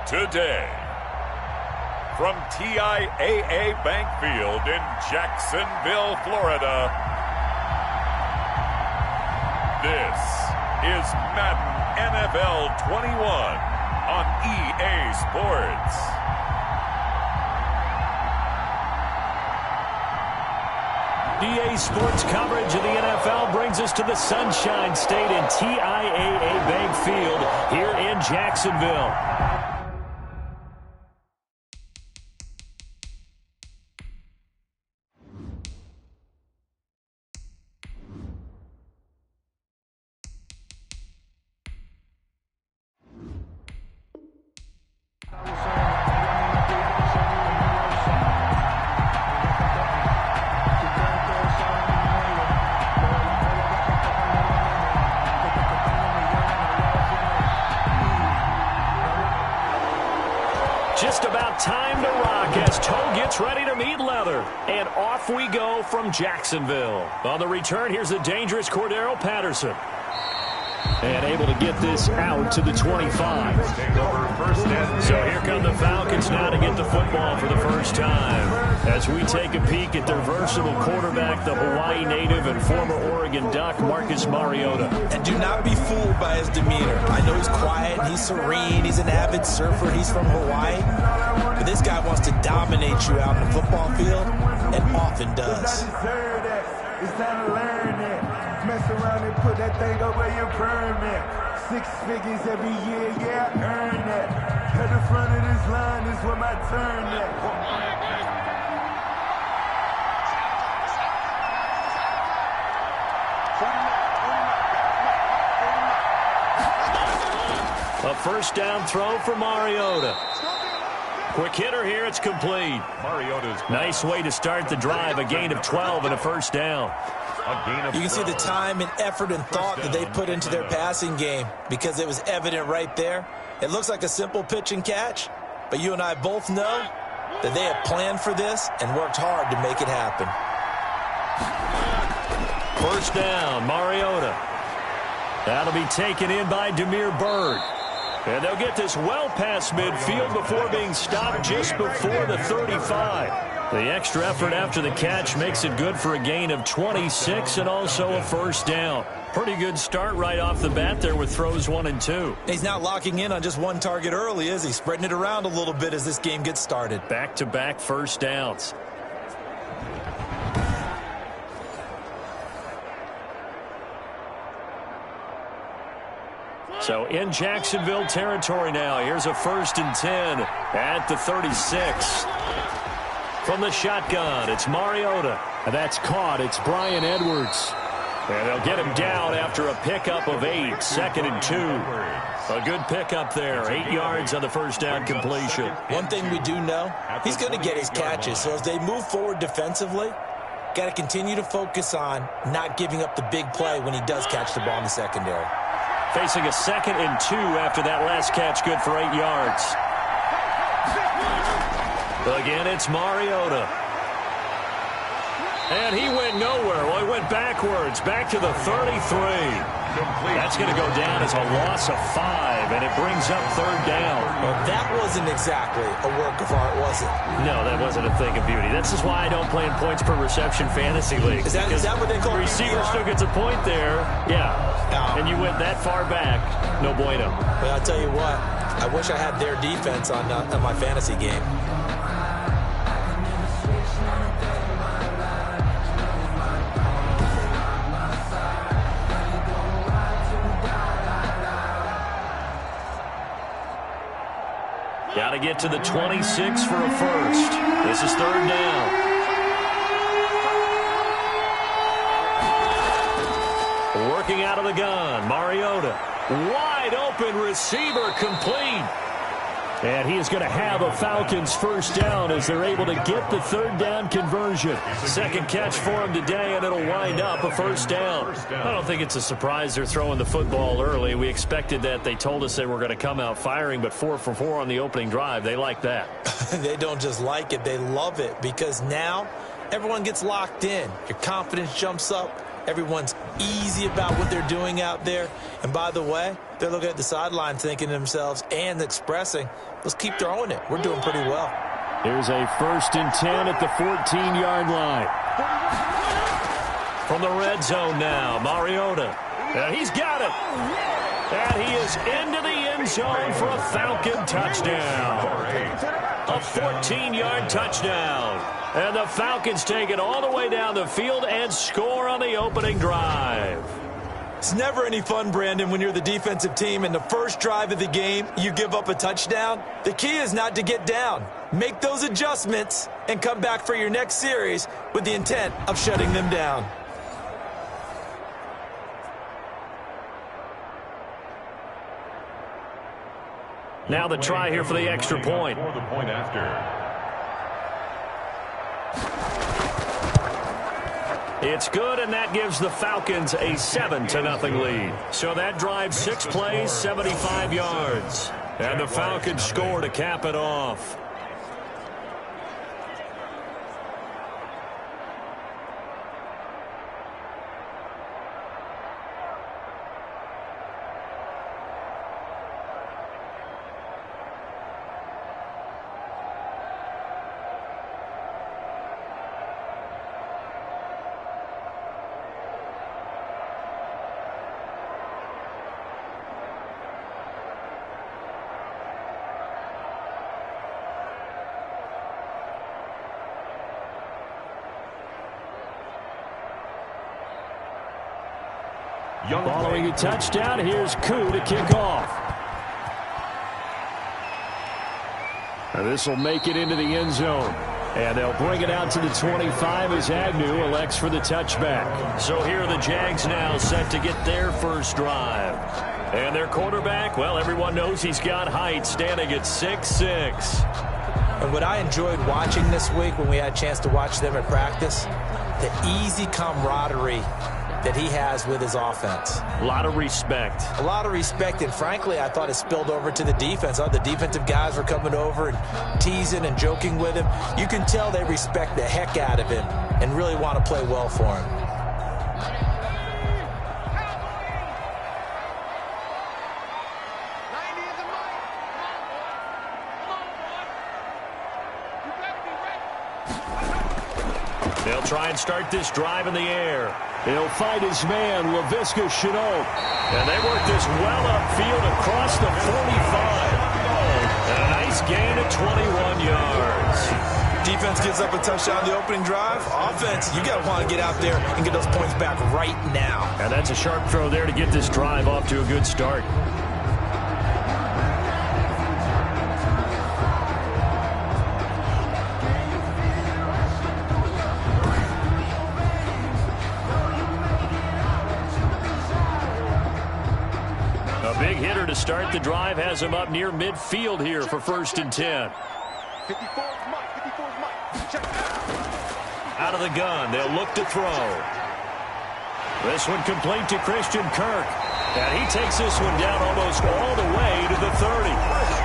today. From TIAA Bank Field in Jacksonville, Florida, this is Madden NFL 21 on EA Sports. EA Sports coverage of the NFL brings us to the Sunshine State in TIAA Bank Field here in Jacksonville. Just about time to rock as Toe gets ready to meet leather. And off we go from Jacksonville. On the return, here's the dangerous Cordero Patterson. And able to get this out to the 25. So here come the Falcons now to get the football for the first time. As we take a peek at their versatile quarterback, the Hawaii native and former Oregon Duck, Marcus Mariota. And do not be fooled by his demeanor. I know he's quiet, he's serene, he's an avid surfer, he's from Hawaii. But this guy wants to dominate you out in the football field, and often does. It's time to learn that. Mess around and put that thing over your permit. 6 figures every year, yeah, earn that. At the front of this line is where my turn at. A first down throw for Mariota. Quick hitter here, it's complete. Mariota's nice way to start the drive, a gain of 12 and a first down. You can see the time and effort and thought that they put into their passing game because it was evident right there. It looks like a simple pitch and catch, but you and I both know that they have planned for this and worked hard to make it happen. First down, Mariota. That'll be taken in by Demir Bird. And they'll get this well past midfield before being stopped just before the 35. The extra effort after the catch makes it good for a gain of 26 and also a first down. Pretty good start right off the bat there with throws 1 and 2. He's not locking in on just one target early, is he? Spreading it around a little bit as this game gets started. Back-to-back first downs. So in Jacksonville territory now. Here's a 1st and 10 at the 36. From the shotgun, it's Mariota. And that's caught. It's Bryan Edwards. And they'll get him down after a pickup of 8. 2nd and 2. A good pickup there. 8 yards on the first down completion. One thing we do know, he's going to get his catches. So as they move forward defensively, got to continue to focus on not giving up the big play when he does catch the ball in the secondary. Facing a 2nd and 2 after that last catch, good for 8 yards. Again, it's Mariota. And he went nowhere. Well, he went backwards, back to the 33. That's going to go down as a loss of 5, and it brings up 3rd down. Well, that wasn't exactly a work of art, was it? No, that wasn't a thing of beauty. That's just why I don't play in points per reception fantasy leagues. Is that what they call it? The receiver still gets a point there. Yeah. And you went that far back. No bueno. Well, I'll tell you what. I wish I had their defense on my fantasy game. Got to get to the 26 for a first. This is 3rd down. Working out of the gun, Mariota. Wide open receiver, complete. And he is going to have a Falcons first down as they're able to get the 3rd down conversion. 2nd catch for him today, and it'll wind up a first down. I don't think it's a surprise they're throwing the football early. We expected that. They told us they were going to come out firing, but 4 for 4 on the opening drive. They like that. They don't just like it, they love it, because now everyone gets locked in. Your confidence jumps up. Everyone's easy about what they're doing out there. And by the way, they're looking at the sideline thinking to themselves and expressing, let's keep throwing it. We're doing pretty well. Here's a 1st and 10 at the 14-yard line. From the red zone now, Mariota. And he's got it. And he is into the end zone for a Falcon touchdown. A 14-yard touchdown. And the Falcons take it all the way down the field and score on the opening drive. It's never any fun, Brandon, when you're the defensive team and the first drive of the game, you give up a touchdown. The key is not to get down. Make those adjustments and come back for your next series with the intent of shutting them down. Now the try here for the extra point. For the point after. It's good, and that gives the Falcons a 7-0 lead. So that drives 6 plays, 75 yards. And the Falcons score to cap it off. Following a touchdown, here's Koo to kick off. And this will make it into the end zone. And they'll bring it out to the 25 as Agnew elects for the touchback. So here are the Jags now set to get their first drive. And their quarterback, well, everyone knows he's got height, standing at 6'6". And what I enjoyed watching this week when we had a chance to watch them at practice, the easy camaraderie that he has with his offense. A lot of respect. A lot of respect, and frankly, I thought it spilled over to the defense. All the defensive guys were coming over and teasing and joking with him. You can tell they respect the heck out of him and really want to play well for him. They'll try and start this drive in the air. He'll fight his man, Laviska Shenault. And they work this well upfield across the 45. And a nice gain of 21 yards. Defense gives up a touchdown on the opening drive. Offense, you got to want to get out there and get those points back right now. And that's a sharp throw there to get this drive off to a good start. Big hitter to start the drive has him up near midfield here for 1st and 10. Out of the gun, they'll look to throw. This one complete to Christian Kirk. And he takes this one down almost all the way to the 30.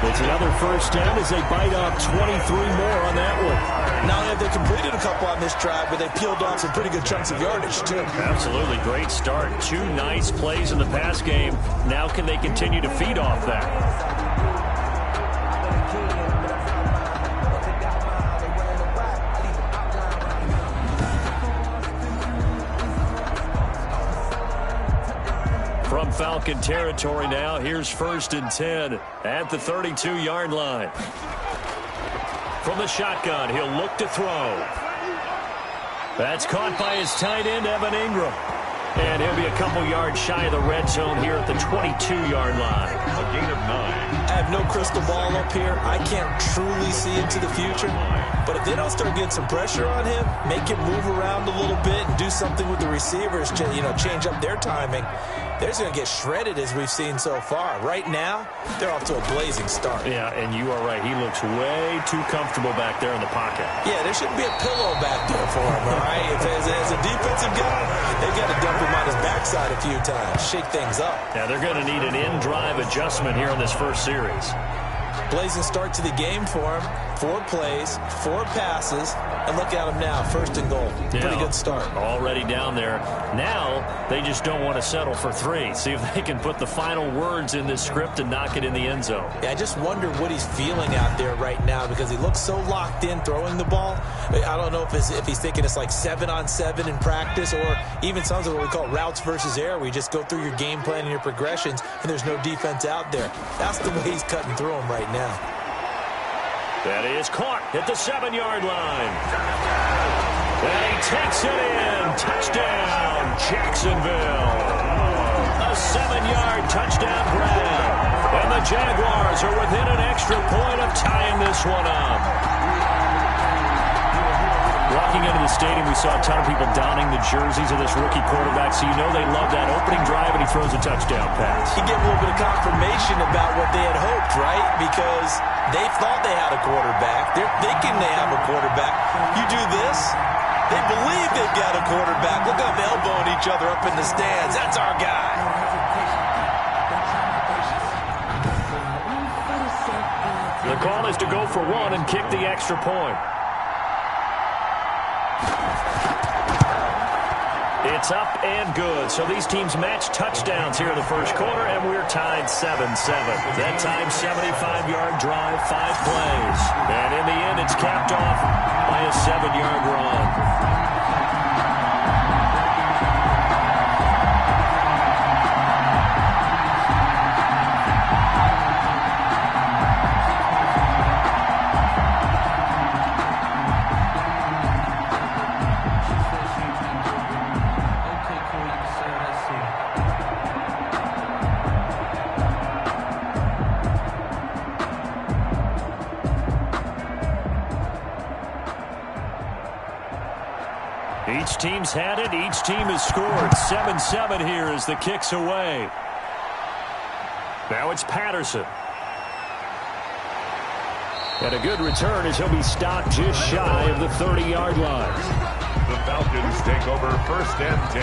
It's another 1st down as they bite off 23 more on that one. Not only have they completed a couple on this drive, but they peeled off some pretty good chunks of yardage, too. Absolutely. Great start. 2 nice plays in the pass game. Now can they continue to feed off that? From Falcon territory now, here's 1st and 10 at the 32-yard line. From the shotgun, he'll look to throw. That's caught by his tight end, Evan Ingram. And he'll be a couple yards shy of the red zone here at the 22-yard line. A gain of 9. I have no crystal ball up here. I can't truly see into the future. But if they don't start getting some pressure on him, make him move around a little bit and do something with the receivers to, change up their timing, they're just going to get shredded as we've seen so far. Right now, they're off to a blazing start. Yeah, and you are right. He looks way too comfortable back there in the pocket. Yeah, there shouldn't be a pillow back there for him, all right? As a defensive guy, they've got to dump him on his backside a few times, shake things up. Yeah, they're going to need an in-drive adjustment here on this first series. Blazing start to the game for him. 4 plays, 4 passes, and look at him now, 1st and goal. Pretty good start. Already down there. Now they just don't want to settle for 3. See if they can put the final words in this script and knock it in the end zone. Yeah, I just wonder what he's feeling out there right now because he looks so locked in throwing the ball. I don't know if he's thinking it's like 7-on-7 in practice or even something what we call routes versus air where you just go through your game plan and your progressions and there's no defense out there. That's the way he's cutting through them right now. That is caught at the 7-yard line. And he takes it in. Touchdown, Jacksonville. A 7-yard touchdown grab. And the Jaguars are within an extra point of tying this one up. Walking into the stadium, we saw a ton of people donning the jerseys of this rookie quarterback, so you know they love that opening drive, and he throws a touchdown pass. He gave a little bit of confirmation about what they had hoped, right? Because they thought they had a quarterback. They're thinking they have a quarterback. You do this, they believe they've got a quarterback. Look at them elbowing each other up in the stands. That's our guy. The call is to go for 1 and kick the extra point. It's up and good. So these teams match touchdowns here in the first quarter, and we're tied 7-7. That time, 75-yard drive, 5 plays. And in the end, it's capped off by a 7-yard run. Each team's had it. Each team has scored. 7-7 here as the kick's away. Now it's Patterson. And a good return as he'll be stopped just shy of the 30-yard line. The Falcons take over 1st and 10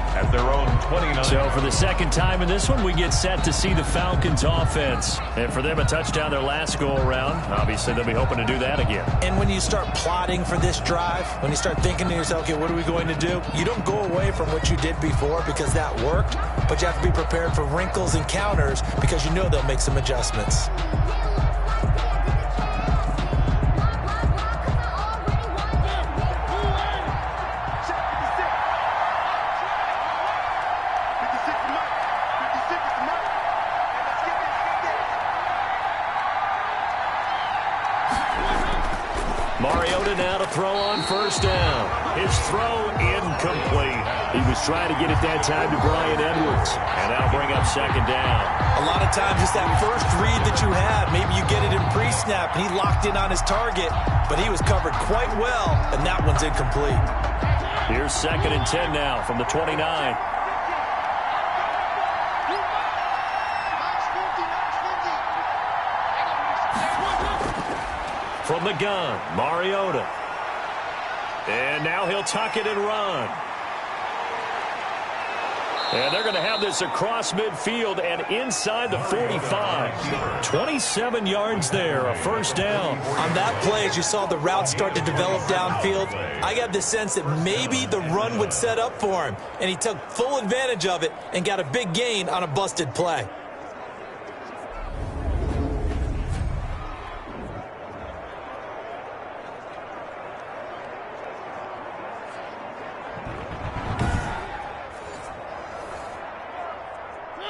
at their own 29. So for the second time in this one, we get set to see the Falcons offense. And for them, a touchdown their last go-around. Obviously, they'll be hoping to do that again. And when you start plotting for this drive, when you start thinking to yourself, okay, what are we going to do? You don't go away from what you did before because that worked, but you have to be prepared for wrinkles and counters because you know they'll make some adjustments. Throw on 1st down. His throw incomplete. He was trying to get it that time to Bryan Edwards. And that'll bring up 2nd down. A lot of times it's that first read that you have. Maybe you get it in pre-snap and he locked in on his target, but he was covered quite well, and that one's incomplete. Here's 2nd and 10 now from the 29. From the gun, Mariota. And now he'll tuck it and run. And they're going to have this across midfield and inside the 45. 27 yards there, a 1st down. On that play, as you saw the route start to develop downfield, I got the sense that maybe the run would set up for him. And he took full advantage of it and got a big gain on a busted play.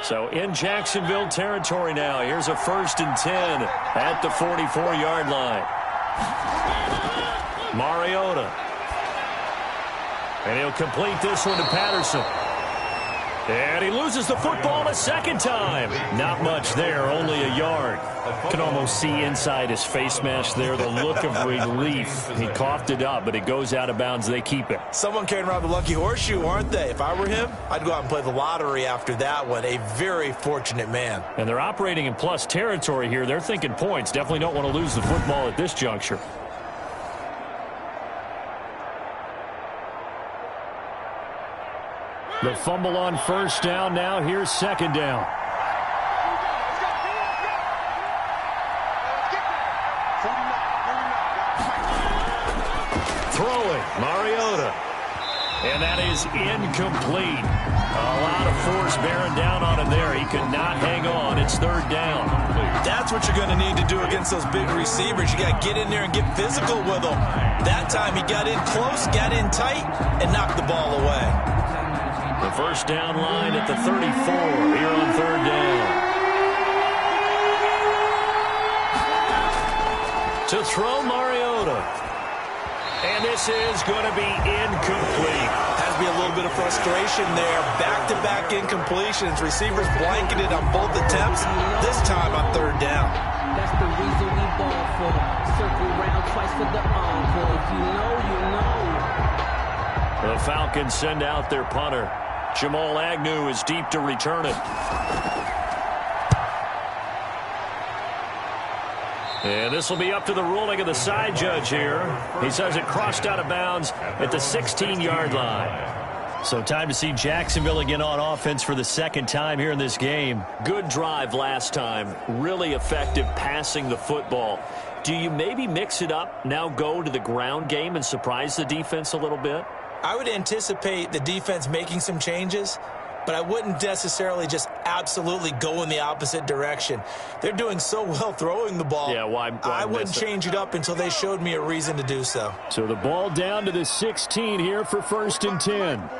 So in Jacksonville territory now. Here's a 1st and 10 at the 44-yard line. Mariota. And he'll complete this one to Patterson. And he loses the football a 2nd time. Not much there, only a yard. Can almost see inside his face mask there the look of relief. He coughed it up, but it goes out of bounds. They keep it. Someone carrying around the lucky horseshoe, aren't they? If I were him, I'd go out and play the lottery after that one. A very fortunate man. And they're operating in plus territory here. They're thinking points. Definitely don't want to lose the football at this juncture. The fumble on 1st down. Now here's 2nd down. throwing, Mariota. And that is incomplete. A lot of force bearing down on him there. He could not hang on. It's third down. That's what you're going to need to do against those big receivers. You got to get in there and get physical with them. That time he got in close, got in tight, and knocked the ball away. The first down line at the 34 here on third down. To throw, Mariota. And this is going to be incomplete. Has to be a little bit of frustration there. Back-to-back incompletions. Receivers blanketed on both attempts, this time on third down. That's the reason we ball for. Circle round twice for the encore. If you know, you know. The Falcons send out their punter. Jamal Agnew is deep to return it. And this will be up to the ruling of the side judge here. He says it crossed out of bounds at the 16-yard line. So time to see Jacksonville again on offense for the second time here in this game. Good drive last time. Really effective passing the football. Do you maybe mix it up, now go to the ground game and surprise the defense a little bit? I would anticipate the defense making some changes, but I wouldn't necessarily just absolutely go in the opposite direction. They're doing so well throwing the ball. Yeah, why I wouldn't change it up until they showed me a reason to do so. So the ball down to the 16 here for 1st and 10.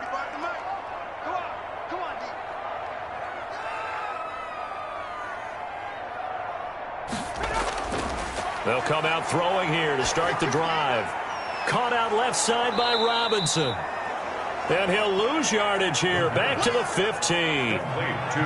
They'll come out throwing here to start the drive. Caught out left side by Robinson. And he'll lose yardage here, back to the 15.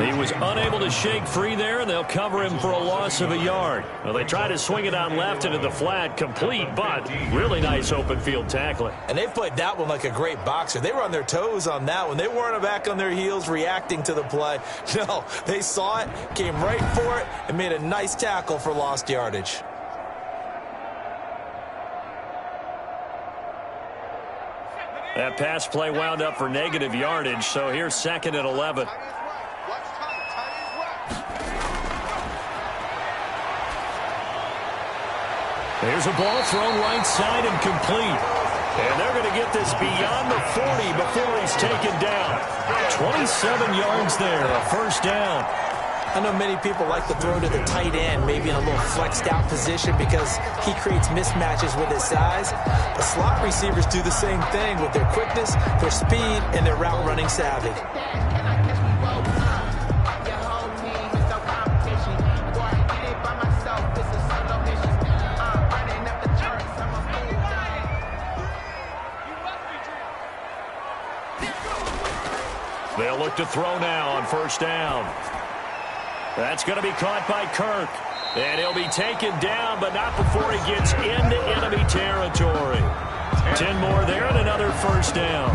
He was unable to shake free there, and they'll cover him for a loss of a yard. Well, they try to swing it out left into the flat, complete, but really nice open field tackling. And they played that one like a great boxer. They were on their toes on that one. They weren't back on their heels reacting to the play. No, they saw it, came right for it, and made a nice tackle for lost yardage. That pass play wound up for negative yardage, so here's 2nd and 11. There's a ball thrown right side and complete. And they're going to get this beyond the 40 before he's taken down. 27 yards there, a first down. I know many people like to throw to the tight end, maybe in a little flexed out position because he creates mismatches with his size. The slot receivers do the same thing with their quickness, their speed, and their route running savvy. They'll look to throw now on first down. That's going to be caught by Kirk. And he'll be taken down, but not before he gets into enemy territory. 10 more there and another first down.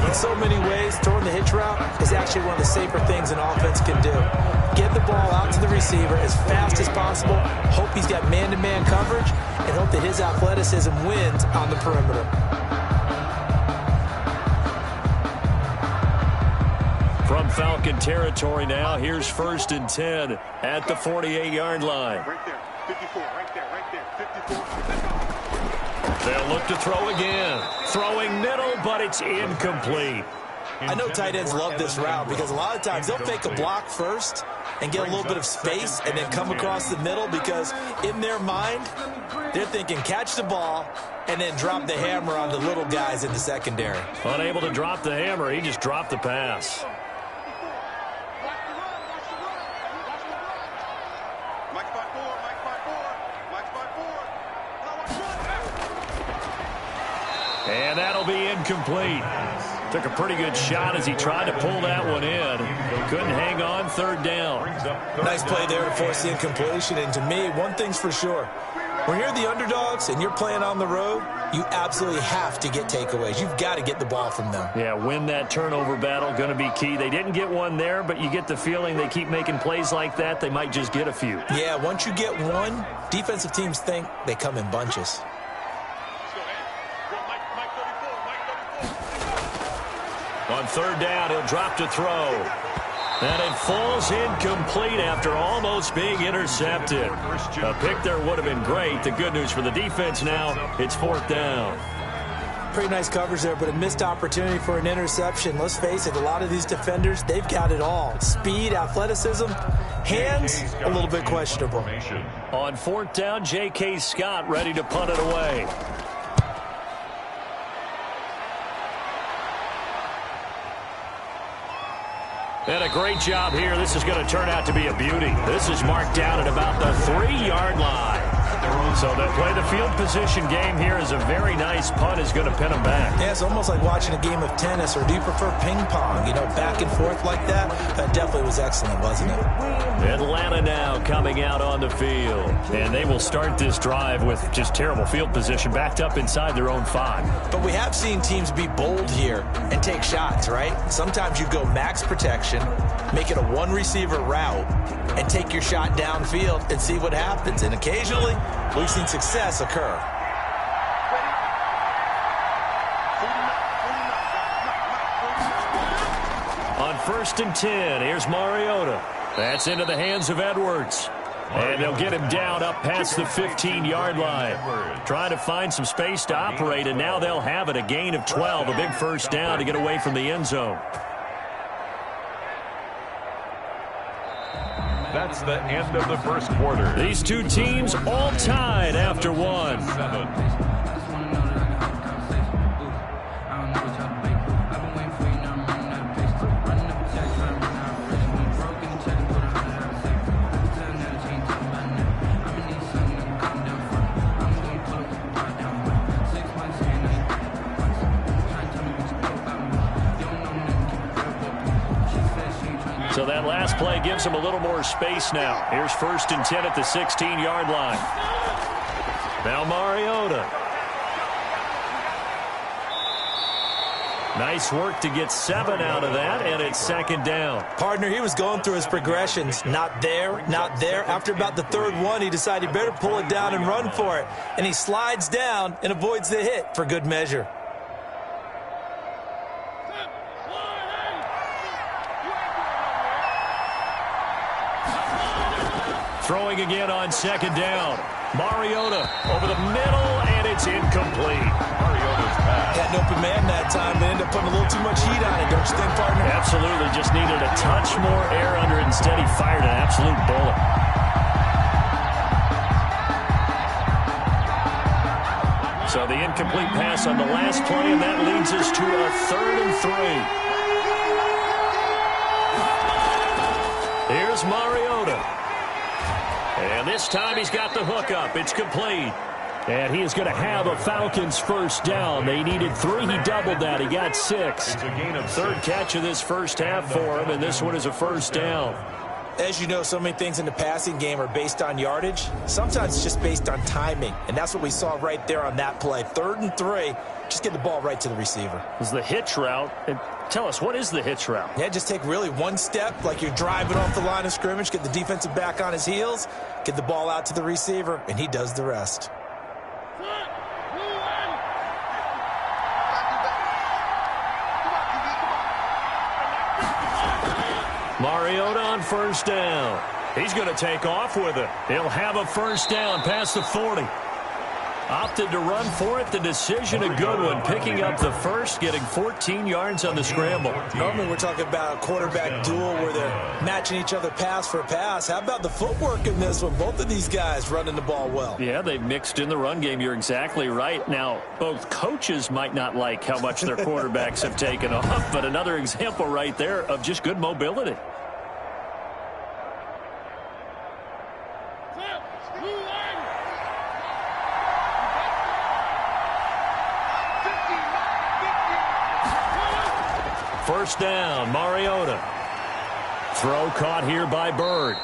In so many ways, throwing the hitch route is actually one of the safer things an offense can do. Get the ball out to the receiver as fast as possible, hope he's got man-to-man coverage, and hope that his athleticism wins on the perimeter. From Falcon territory now, here's 1st and 10 at the 48-yard line. Right there, 54, right there, 54. They'll look to throw again. Throwing middle, but it's incomplete. I know tight ends love this route because a lot of times they'll fake a block first and get a little bit of space and then come across the middle because in their mind, they're thinking catch the ball and then drop the hammer on the little guys in the secondary. Unable to drop the hammer, he just dropped the pass. And that'll be incomplete. Took a pretty good shot as he tried to pull that one in. Couldn't hang on, third down. Nice play there to force the incompletion. And to me, one thing's for sure. When you're the underdogs and you're playing on the road, you absolutely have to get takeaways. You've got to get the ball from them. Yeah, win that turnover battle, going to be key. They didn't get one there, but you get the feeling they keep making plays like that, they might just get a few. Yeah, once you get one, defensive teams think they come in bunches. On third down, he'll drop to throw. And it falls incomplete after almost being intercepted. A pick there would have been great. The good news for the defense now, it's 4th down. pretty nice coverage there, but a missed opportunity for an interception. Let's face it, a lot of these defenders, they've got it all. Speed, athleticism, hands, a little bit questionable. On 4th down, J.K. Scott ready to punt it away. And a great job here. This is going to turn out to be a beauty. This is marked down at about the 3-yard line. So they play the field position game here as a very nice punt is going to pin them back. Yeah, it's almost like watching a game of tennis, or do you prefer ping pong? You know, back and forth like that? That definitely was excellent, wasn't it? Atlanta now coming out on the field. And they will start this drive with just terrible field position, backed up inside their own 5. But we have seen teams be bold here and take shots, right? Sometimes you go max protection, make it a one-receiver route, and take your shot downfield and see what happens. And occasionally, we've seen success occur. On 1st and 10, here's Mariota. That's into the hands of Edwards. And they'll get him down up past the 15-yard line. Trying to find some space to operate, and now they'll have it. A gain of 12, a big first down to get away from the end zone. That's the end of the first quarter. These two teams all tied after one. So that last play gives him a little more space now. Here's 1st and 10 at the 16-yard line. Now Mariota. Nice work to get 7 out of that, and it's 2nd down. Partner, he was going through his progressions. Not there, not there. After about the 3rd one, he decided he better pull it down and run for it. And he slides down and avoids the hit for good measure. Throwing again on 2nd down. Mariota over the middle, and it's incomplete. Mariota's pass. Had an open man that time, but ended up putting a little too much heat on it, don't you think, partner? Absolutely. Just needed a touch more air under it. Instead, he fired an absolute bullet. So the incomplete pass on the last play, and that leads us to a 3rd and 3. Here's Mariota. And this time he's got the hook up. It's complete. And he is going to have a Falcons first down. They needed 3. He doubled that. He got 6. It's a gain of 3rd catch of this first half for him, and this one is a first down. As you know, so many things in the passing game are based on yardage. Sometimes it's just based on timing, and that's what we saw right there on that play. 3rd and 3, just get the ball right to the receiver. It was the hitch route. And tell us, what is the hitch route? Yeah, just take really one step, like you're driving off the line of scrimmage, get the defensive back on his heels, get the ball out to the receiver, and he does the rest. Mariota on first down. He's going to take off with it. He'll have a first down past the 40. Opted to run for it. The decision a good one. Picking up the first, getting 14 yards on the scramble. Normally we're talking about a quarterback duel where they're matching each other pass for pass. How about the footwork in this one? Both of these guys running the ball well. Yeah, they've mixed in the run game. You're exactly right. Now, both coaches might not like how much their quarterbacks have taken off, but another example right there of just good mobility. First down, Mariota. Throw caught here by Bird.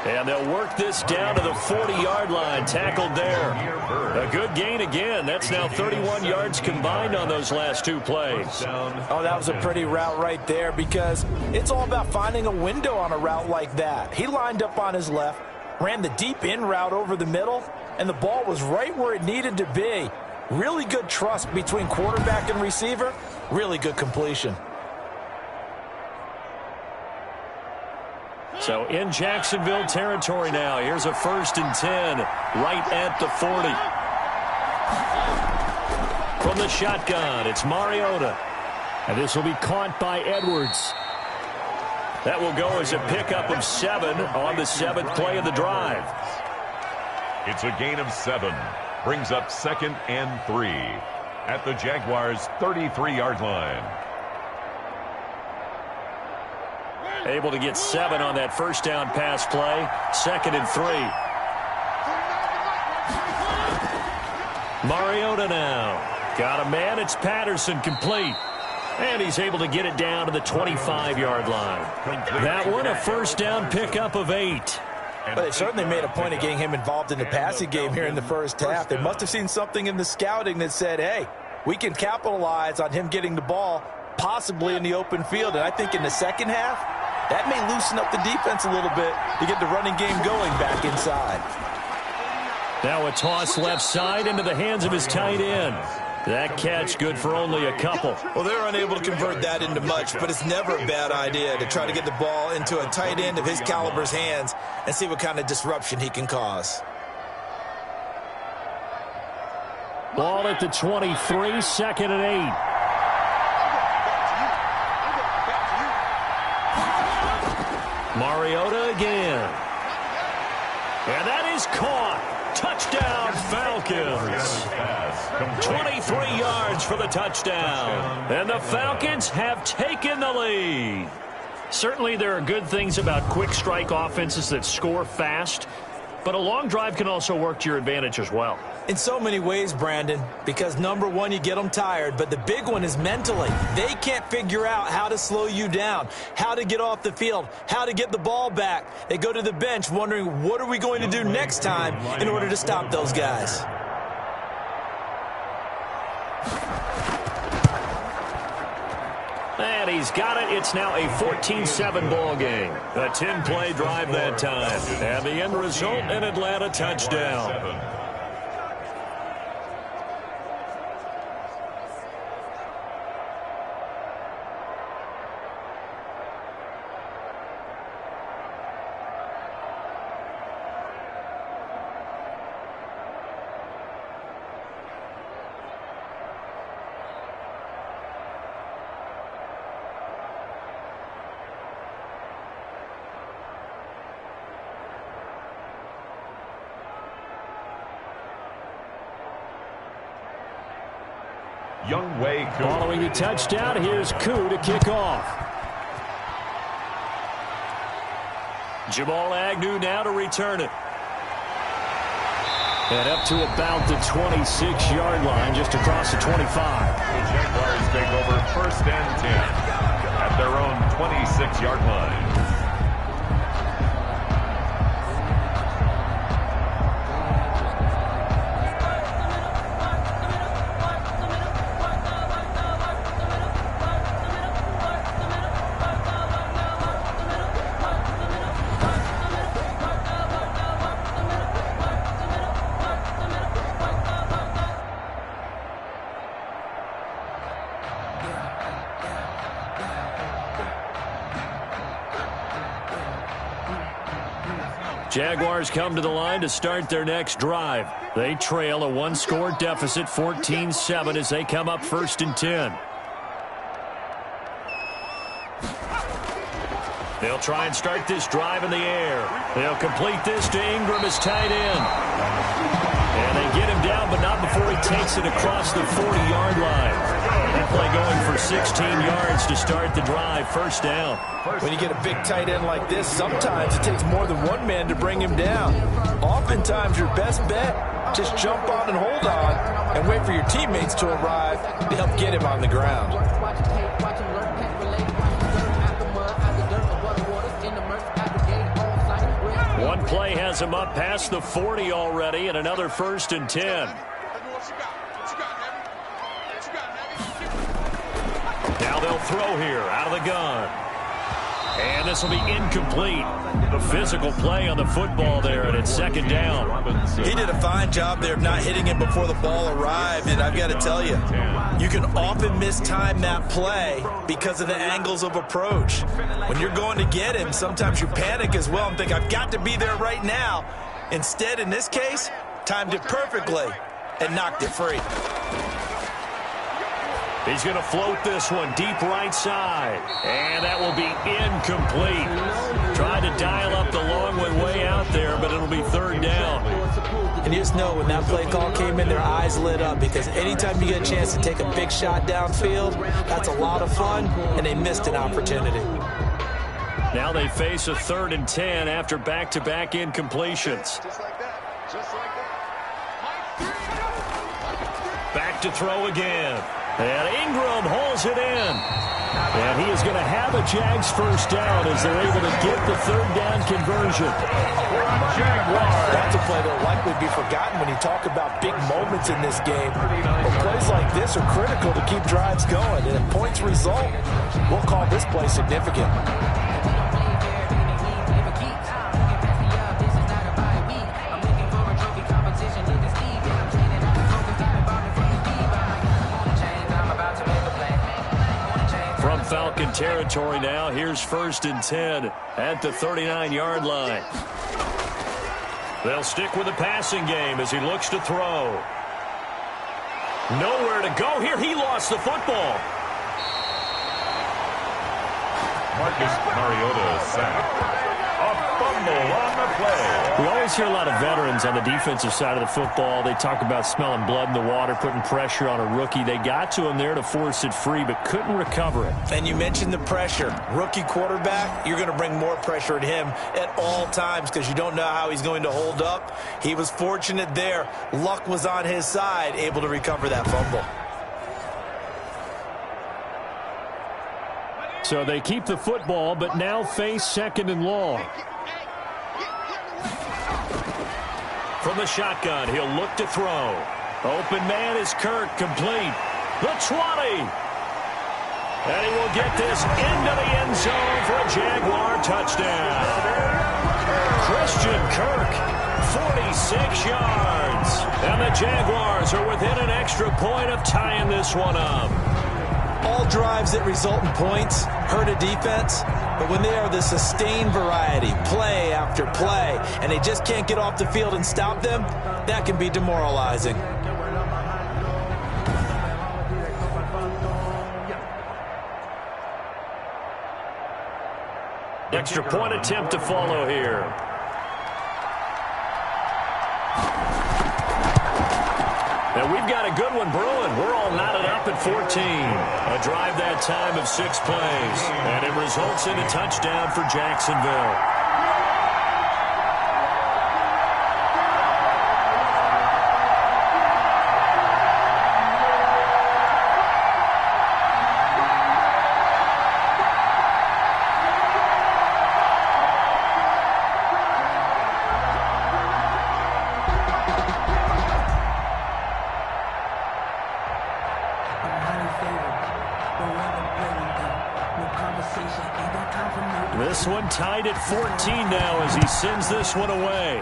And they'll work this down to the 40-yard line. Tackled there. A good gain again. That's now 31 yards combined on those last 2 plays. Oh, that was a pretty route right there, because it's all about finding a window on a route like that. He lined up on his left, ran the deep in route over the middle, and the ball was right where it needed to be. Really good trust between quarterback and receiver. Really good completion. So in Jacksonville territory now. Here's a 1st and 10 right at the 40. from the shotgun. It's Mariota. And this will be caught by Edwards. That will go as a pickup of 7 on the 7th play of the drive. It's a gain of 7. Brings up 2nd and 3 at the Jaguars' 33-yard line. Able to get 7 on that first down pass play. 2nd and 3. Mariota now. Got a man. It's Patterson, complete. And he's able to get it down to the 25-yard line. That one, a first down pickup of 8. But they certainly made a point of getting him involved in the passing game here in the first half. They must have seen something in the scouting that said, hey, we can capitalize on him getting the ball possibly in the open field. And I think in the second half, that may loosen up the defense a little bit to get the running game going back inside. Now a toss left side into the hands of his tight end. That catch good for only a couple. Well, they're unable to convert that into much, but it's never a bad idea to try to get the ball into a tight end of his caliber's hands and see what kind of disruption he can cause. Ball at the 23, 2nd and 8. Mariota again. And that is caught. Touchdown, Falcons. 23 yards for the touchdown. And the Falcons have taken the lead. Certainly there are good things about quick strike offenses that score fast, but a long drive can also work to your advantage as well. In so many ways, Brandon, because number one, you get them tired, but the big one is mentally. They can't figure out how to slow you down, how to get off the field, how to get the ball back. They go to the bench wondering, what are we going to do next time in order to stop those guys? And he's got it. It's now a 14-7 ball game. A 10-play drive that time. And the end result, an Atlanta touchdown. Following the touchdown, here's Koo to kick off. Jamal Agnew now to return it. And up to about the 26-yard line, just across the 25. The Jaguars take over 1st and 10 at their own 26-yard line. Jaguars come to the line to start their next drive. They trail a 1-score deficit, 14-7, as they come up 1st and 10. They'll try and start this drive in the air. They'll complete this to Ingram as tight end. And they get him down, but not before he takes it across the 40-yard line. That play going for 16 yards to start the drive. 1st down. When you get a big tight end like this, sometimes it takes more than one man to bring him down. Oftentimes, your best bet, just jump on and hold on and wait for your teammates to arrive to help get him on the ground. One play has him up past the 40 already, and another 1st and 10. Now they'll throw here out of the gun. And this will be incomplete. The physical play on the football there, and it's 2nd down. He did a fine job there of not hitting him before the ball arrived, and I've got to tell you, you can often mistime that play because of the angles of approach. When you're going to get him, sometimes you panic as well and think, I've got to be there right now. Instead, in this case, timed it perfectly and knocked it free. He's going to float this one deep right side. And that will be incomplete. Trying to dial up the long one way out there, but it'll be third down. And you just know when that play call came in, their eyes lit up, because anytime you get a chance to take a big shot downfield, that's a lot of fun, and they missed an opportunity. Now they face a 3rd and 10 after back-to-back incompletions. Just like that. Just like that. Back to throw again. And Ingram holds it in. And he is going to have a Jags first down as they're able to get the 3rd down conversion. That's a play that will likely be forgotten when you talk about big moments in this game. But plays like this are critical to keep drives going. And if points result, we'll call this play significant. Falcon territory now. Here's 1st and 10 at the 39-yard line. They'll stick with the passing game as he looks to throw. Nowhere to go here. He lost the football. Marcus Mariota sacked. A fumble on the play. We always hear a lot of veterans on the defensive side of the football. They talk about smelling blood in the water, putting pressure on a rookie. They got to him there to force it free, but couldn't recover it. And you mentioned the pressure. Rookie quarterback, you're going to bring more pressure at him at all times because you don't know how he's going to hold up. He was fortunate there. Luck was on his side, able to recover that fumble. So they keep the football, but now face 2nd and long. From the shotgun, he'll look to throw. Open man is Kirk, complete. The 20. And he will get this into the end zone for a Jaguar touchdown. Christian Kirk, 46 yards. And the Jaguars are within an extra point of tying this one up. All drives that result in points hurt a defense, but when they are the sustained variety, play after play, and they just can't get off the field and stop them, that can be demoralizing. Extra point attempt to follow here. And we've got a good one brewing. We're all knotted up at 14. A drive that time of 6 plays. And it results in a touchdown for Jacksonville. This one tied at 14 now as he sends this one away.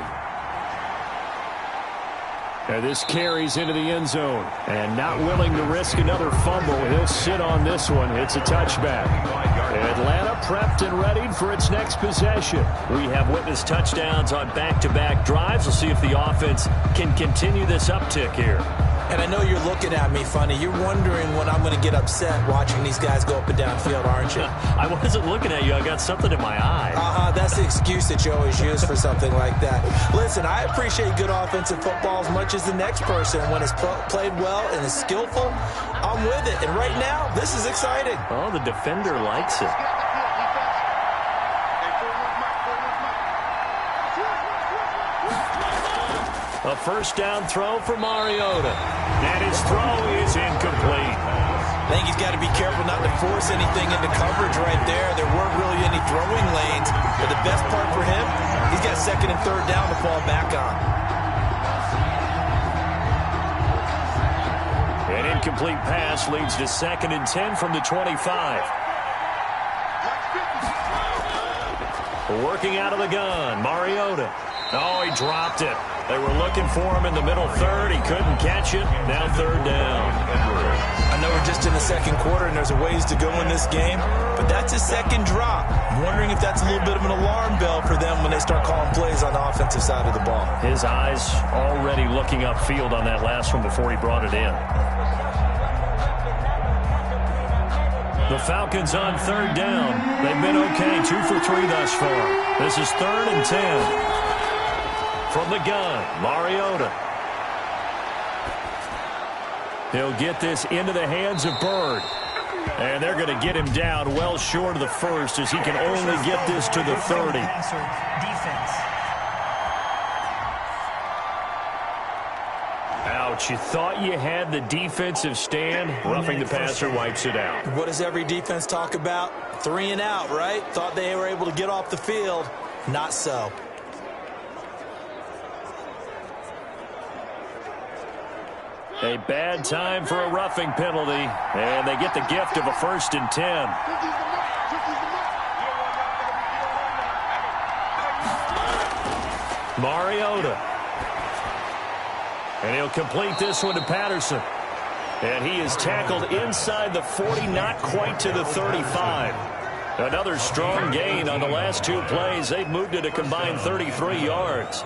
And this carries into the end zone. And not willing to risk another fumble, he'll sit on this one. It's a touchback. Atlanta prepped and readied for its next possession. We have witnessed touchdowns on back-to-back drives. We'll see if the offense can continue this uptick here. And I know you're looking at me funny. You're wondering when I'm going to get upset watching these guys go up and down field, aren't you? I wasn't looking at you. I got something in my eye. That's the excuse that you always use for something like that. Listen, I appreciate good offensive football as much as the next person. When it's played well and is skillful, I'm with it. And right now, this is exciting. Oh, the defender likes it. A first down throw for Mariota. And his throw is incomplete. I think he's got to be careful not to force anything into coverage right there. There weren't really any throwing lanes. But the best part for him, he's got 2nd and 3rd down to fall back on. An incomplete pass leads to 2nd and 10 from the 25. Working out of the gun, Mariota. Oh, he dropped it. They were looking for him in the middle 3rd. He couldn't catch it. Now 3rd down. I know we're just in the 2nd quarter and there's a ways to go in this game, but that's his 2nd drop. I'm wondering if that's a little bit of an alarm bell for them when they start calling plays on the offensive side of the ball. His eyes already looking upfield on that last one before he brought it in. The Falcons on third down. They've been okay, 2 for 3 thus far. This is 3rd and 10. From the gun, Mariota. He'll get this into the hands of Bird. And they're going to get him down well short of the first as he can only get this to the 30. Ouch, you thought you had the defensive stand. Roughing the passer wipes it out. What does every defense talk about? 3 and out, right? Thought they were able to get off the field. Not so. A bad time for a roughing penalty, and they get the gift of a 1st and 10. Mariota. And he'll complete this one to Patterson. And he is tackled inside the 40, not quite to the 35. Another strong gain on the last 2 plays. They've moved it a combined 33 yards.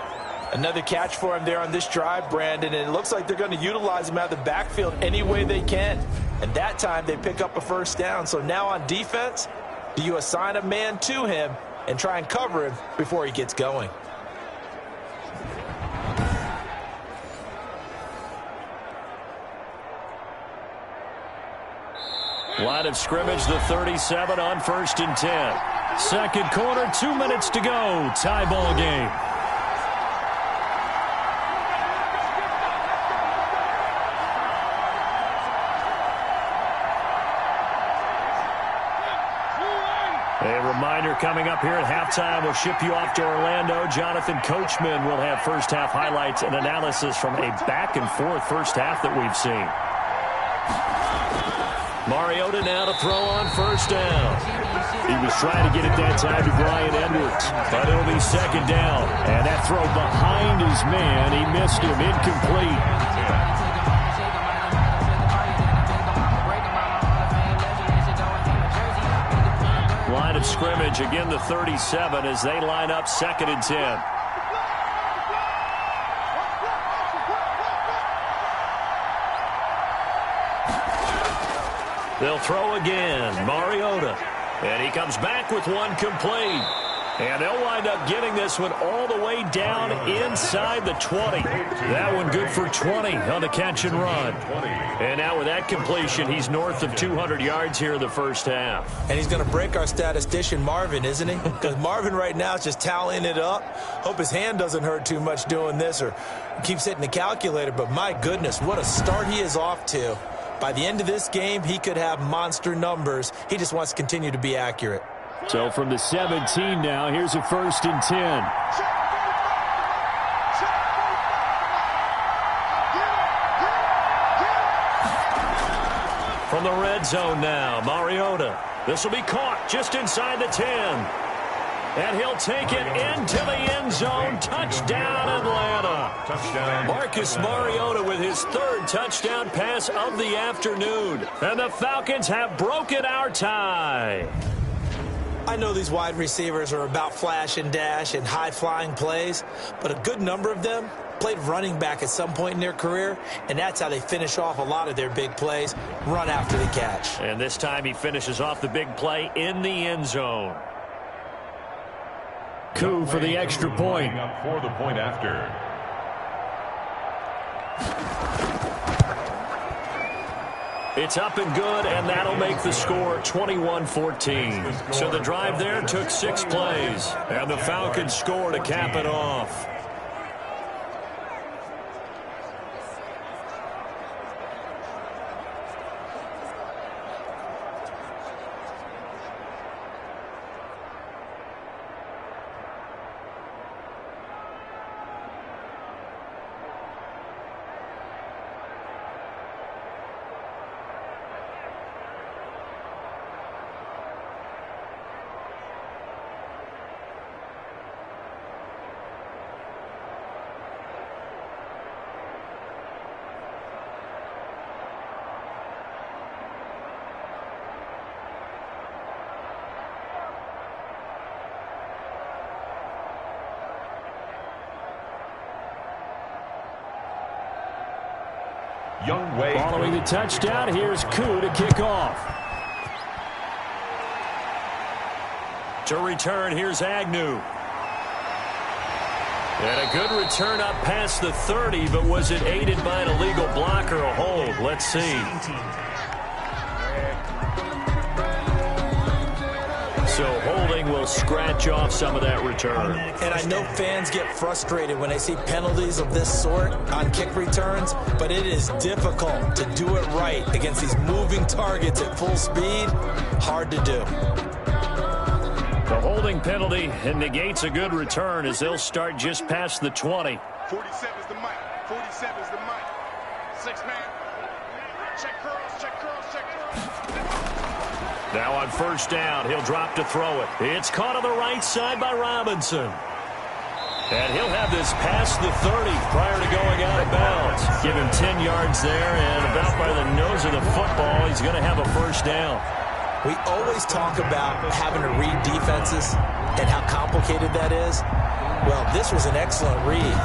Another catch for him there on this drive, Brandon, and it looks like they're going to utilize him out of the backfield any way they can. And that time they pick up a 1st down. So now on defense, do you assign a man to him and try and cover him before he gets going? Line of scrimmage, the 37 on 1st and 10. Second quarter, 2 minutes to go. Tie ball game. A reminder coming up here at halftime. We'll ship you off to Orlando. Jonathan Coachman will have first half highlights and analysis from a back-and-forth first half that we've seen. Mariota now to throw on 1st down. He was trying to get it that time to Brian Edwards, but it'll be 2nd down. And that throw behind his man, he missed him, incomplete. Line of scrimmage, again the 37 as they line up 2nd and 10. They'll throw again, Mariota. And he comes back with one complete. And they'll wind up getting this one all the way down inside the 20. That one good for 20 on the catch and run. And now with that completion, he's north of 200 yards here in the first half. And he's going to break our statistician Marvin, isn't he? Because Marvin right now is just tallying it up. Hope his hand doesn't hurt too much doing this or keeps hitting the calculator. But my goodness, what a start he is off to. By the end of this game, he could have monster numbers. He just wants to continue to be accurate. So from the 17 now, here's a 1st and 10. From the red zone now, Mariota. This will be caught just inside the 10. And he'll take it into the end zone. Touchdown, Atlanta. Touchdown. Marcus Mariota with his 3rd touchdown pass of the afternoon. And the Falcons have broken our tie. I know these wide receivers are about flash and dash and high-flying plays, but a good number of them played running back at some point in their career, and that's how they finish off a lot of their big plays, run after the catch. And this time he finishes off the big play in the end zone. Coup for the extra point. Up for the point after. It's up and good, and that'll make the score 21-14. So the drive there took 6 plays, and the Falcons score to cap it off. Young Wade. Following the touchdown, here's Koo to kick off. To return, here's Agnew. And a good return up past the 30, but was it aided by an illegal block or a hold? Let's see. So holding will scratch off some of that return. And I know fans get frustrated when they see penalties of this sort on kick returns, but it is difficult to do it right against these moving targets at full speed. Hard to do. The holding penalty negates a good return as they'll start just past the 20. 47 is the mic. 47 is the mic. 6 man. Check curls, check curls, check curls. Now on first down, he'll drop to throw it. It's caught on the right side by Robinson. And he'll have this past the 30 prior to going out of bounds. Give him 10 yards there, and about by the nose of the football, he's going to have a first down. We always talk about having to read defenses and how complicated that is. Well, this was an excellent read.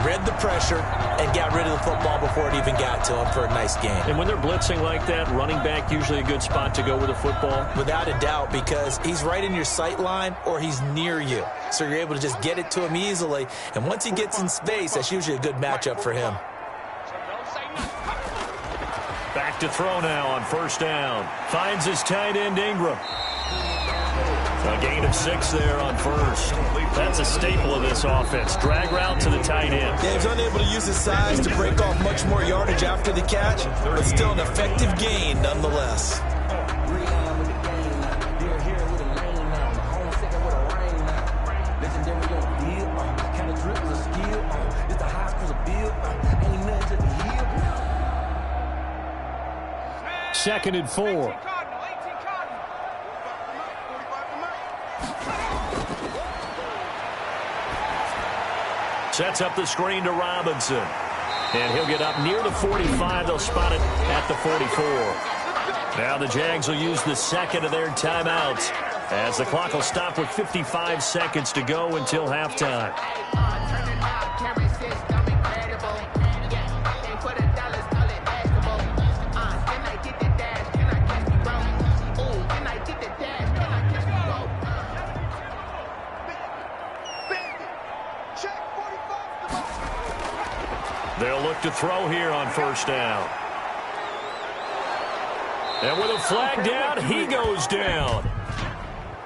Read the pressure and got rid of the football before it even got to him for a nice game. And when they're blitzing like that, running back usually a good spot to go with the football? Without a doubt, because he's right in your sight line or he's near you. So you're able to just get it to him easily. And once he gets in space, that's usually a good matchup for him. Back to throw now on first down. Finds his tight end Ingram. A gain of 6 there on first. That's a staple of this offense. Drag route to the tight end. Yeah, he's unable to use his size to break off much more yardage after the catch, but still an effective gain nonetheless. Second and 4. Sets up the screen to Robinson. And he'll get up near the 45. They'll spot it at the 44. Now the Jags will use the second of their timeouts as the clock will stop with 55 seconds to go until halftime. They'll look to throw here on first down. And with a flag down, he goes down.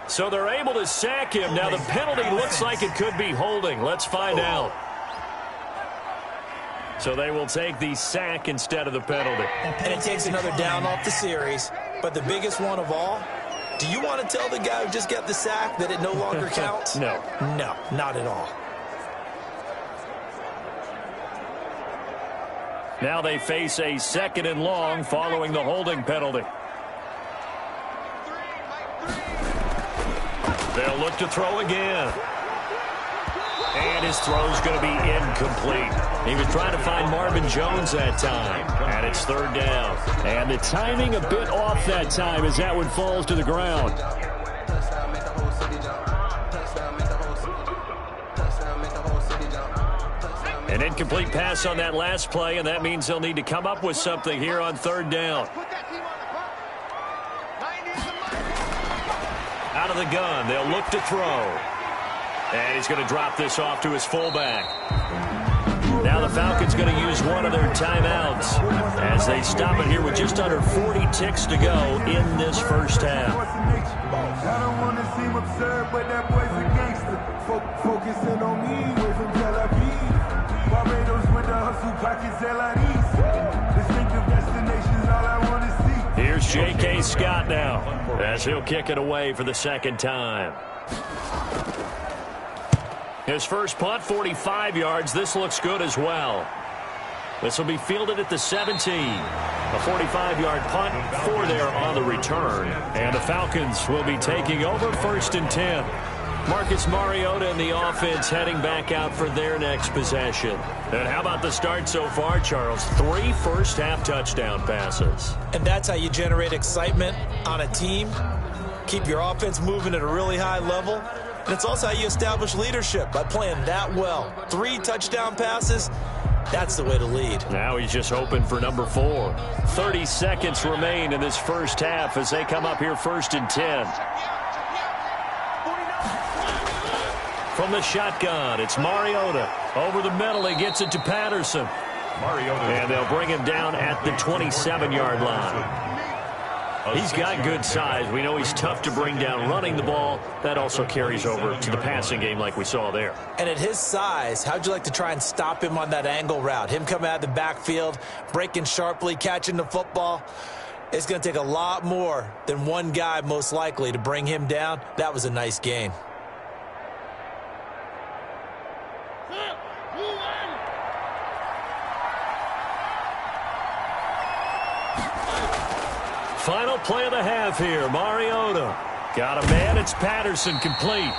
So they're able to sack him. Now the penalty looks like it could be holding. Let's find out. So they will take the sack instead of the penalty. And it takes another down off the series. But the biggest one of all, do you want to tell the guy who just got the sack that it no longer counts? No. No, not at all. Now they face a second and long following the holding penalty. They'll look to throw again. And his throw's going to be incomplete. He was trying to find Marvin Jones that time. And it's third down. And the timing a bit off that time as that one falls to the ground. An incomplete pass on that last play, and that means they'll need to come up with something here on third down. Out of the gun, they'll look to throw. And he's going to drop this off to his fullback. Now the Falcons going to use one of their timeouts as they stop it here with just under 40 ticks to go in this first half. I don't want to seem absurd, but that boy's a gangster. Focusing on me, way from Tel Aviv. Barbados with the hustle, pockets LIDs. Distinctive destinations, all I want to see. Here's J.K. Scott now as he'll kick it away for the second time. His first punt, 45 yards. This looks good as well. This will be fielded at the 17. A 45-yard punt, 4 there on the return. And the Falcons will be taking over first and 10. Marcus Mariota and the offense heading back out for their next possession. And how about the start so far, Charles? 3 first-half touchdown passes. And that's how you generate excitement on a team. Keep your offense moving at a really high level. And it's also how you establish leadership by playing that well. 3 touchdown passes, that's the way to lead. Now he's just hoping for number 4. 30 seconds remain in this first half as they come up here first and 10. from the shotgun. It's Mariota. Over the middle, he gets it to Patterson. And they'll bring him down at the 27-yard line. He's got good size. We know he's tough to bring down running the ball. That also carries over to the passing game like we saw there. And at his size, how'd you like to try and stop him on that angle route? Him coming out of the backfield, breaking sharply, catching the football. It's going to take a lot more than one guy most likely to bring him down. That was a nice game. Final play of the half here. Mariota got a man. It's Patterson complete.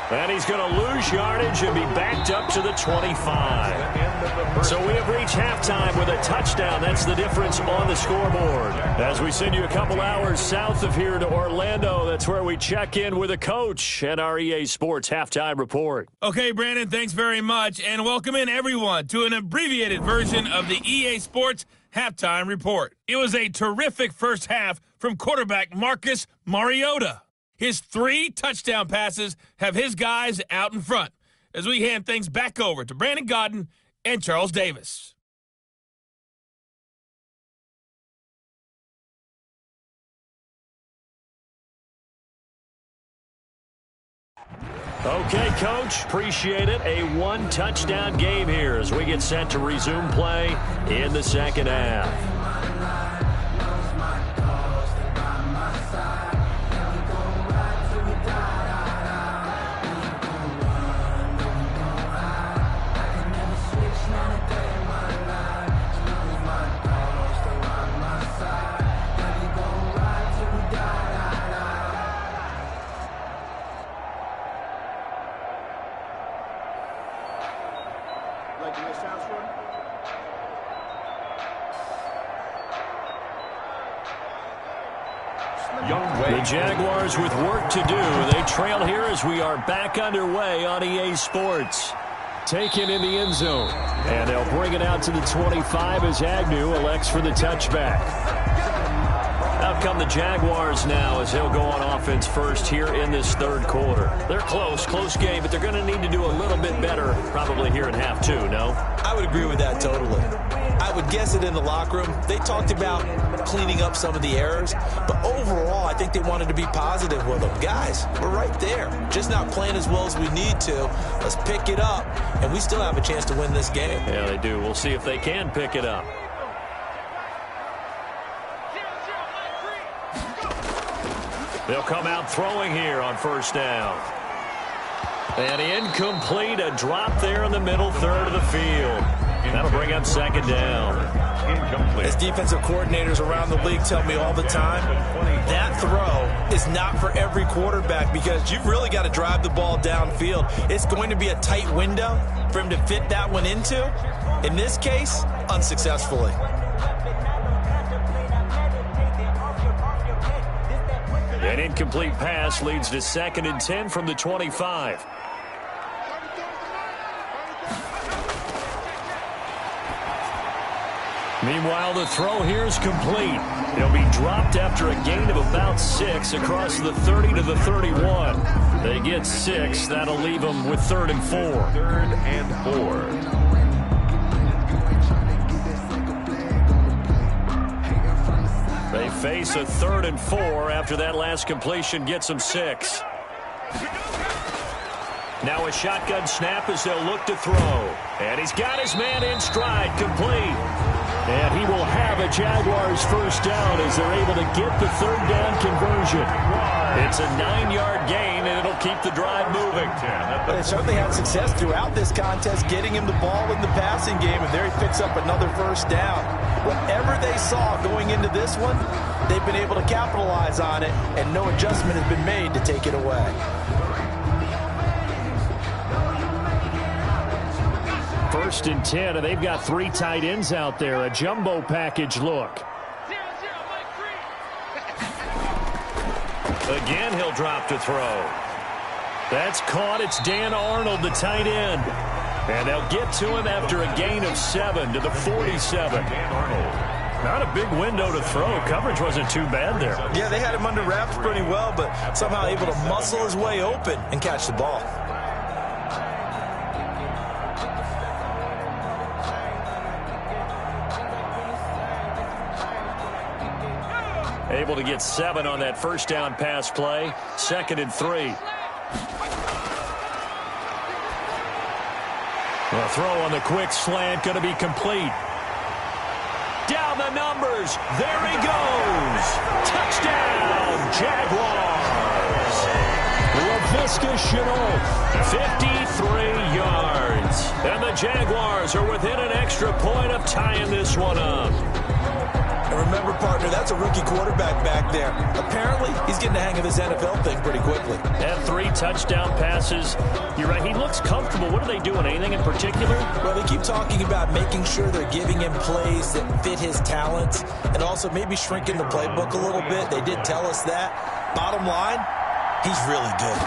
And he's going to lose yardage and be backed up to the 25. So we have reached halftime with a touchdown. That's the difference on the scoreboard. As we send you a couple hours south of here to Orlando, that's where we check in with a coach and our EA Sports halftime report. Okay, Brandon, thanks very much. And welcome in, everyone, to an abbreviated version of the EA Sports halftime report. It was a terrific first half from quarterback Marcus Mariota. His 3 touchdown passes have his guys out in front as we hand things back over to Brandon Godden and Charles Davis. Okay, Coach, appreciate it. A 1-touchdown game here as we get set to resume play in the second half. The Jaguars with work to do. They trail here as we are back underway on EA Sports. Taken in the end zone. And they'll bring it out to the 25 as Agnew elects for the touchback. Out come the Jaguars now as he'll go on offense first here in this third quarter. They're close game, but they're going to need to do a little bit better probably here in half 2, no? I would agree with that totally. I would guess it in the locker room. They talked about cleaning up some of the errors, but overall, I think they wanted to be positive with them. Guys, we're right there. Just not playing as well as we need to. Let's pick it up, and we still have a chance to win this game. Yeah, they do. We'll see if they can pick it up. They'll come out throwing here on first down. And incomplete, a drop there in the middle third of the field. That'll bring up second down. As defensive coordinators around the league tell me all the time, that throw is not for every quarterback because you've really got to drive the ball downfield. It's going to be a tight window for him to fit that one into. In this case, unsuccessfully. An incomplete pass leads to 2nd and 10 from the 25. Meanwhile, the throw here is complete. He'll be dropped after a gain of about 6 across the 30 to the 31. They get 6. That'll leave them with 3rd and 4. 3rd and 4. They face a 3rd and 4 after that last completion gets them 6. Now a shotgun snap as they'll look to throw. And he's got his man in stride, complete. And he will have a Jaguars first down as they're able to get the 3rd down conversion. It's a 9-yard gain, and it'll keep the drive moving. But they certainly had success throughout this contest, getting him the ball in the passing game, and there he picks up another first down. Whatever they saw going into this one, they've been able to capitalize on it, and no adjustment has been made to take it away. First and 10, and they've got 3 tight ends out there. A jumbo package look. Again, he'll drop to throw. That's caught. It's Dan Arnold, the tight end. And they'll get to him after a gain of 7 to the 47. Dan Arnold. Not a big window to throw. Coverage wasn't too bad there. Yeah, they had him under wraps pretty well, but somehow able to muscle his way open and catch the ball. Able to get 7 on that first down pass play. 2nd and 3. The throw on the quick slant going to be complete. Down the numbers. There he goes. Touchdown, Jaguars. LaVisca Chenault, 53 yards. And the Jaguars are within an extra point of tying this one up. And remember, partner, that's a rookie quarterback back there. Apparently, he's getting the hang of this NFL thing pretty quickly. And 3 touchdown passes. You're right, he looks comfortable. What are they doing? Anything in particular? Well, they keep talking about making sure they're giving him plays that fit his talents and also maybe shrinking the playbook a little bit. They did tell us that. Bottom line, he's really good.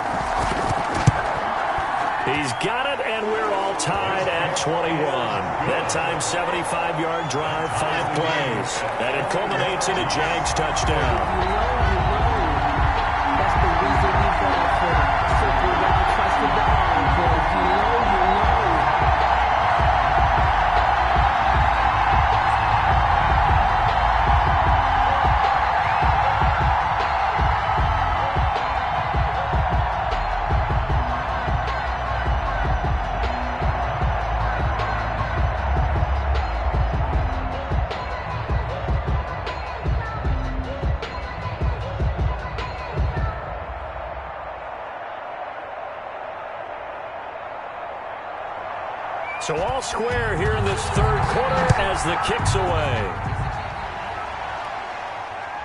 He's got it, and we're all tied at 21. That time, 75-yard drive, 5 plays. And it culminates in a Jags touchdown. That's the reason we ball for. Circle around twice with the encore. You know. So all square here in this 3rd quarter as the kick's away.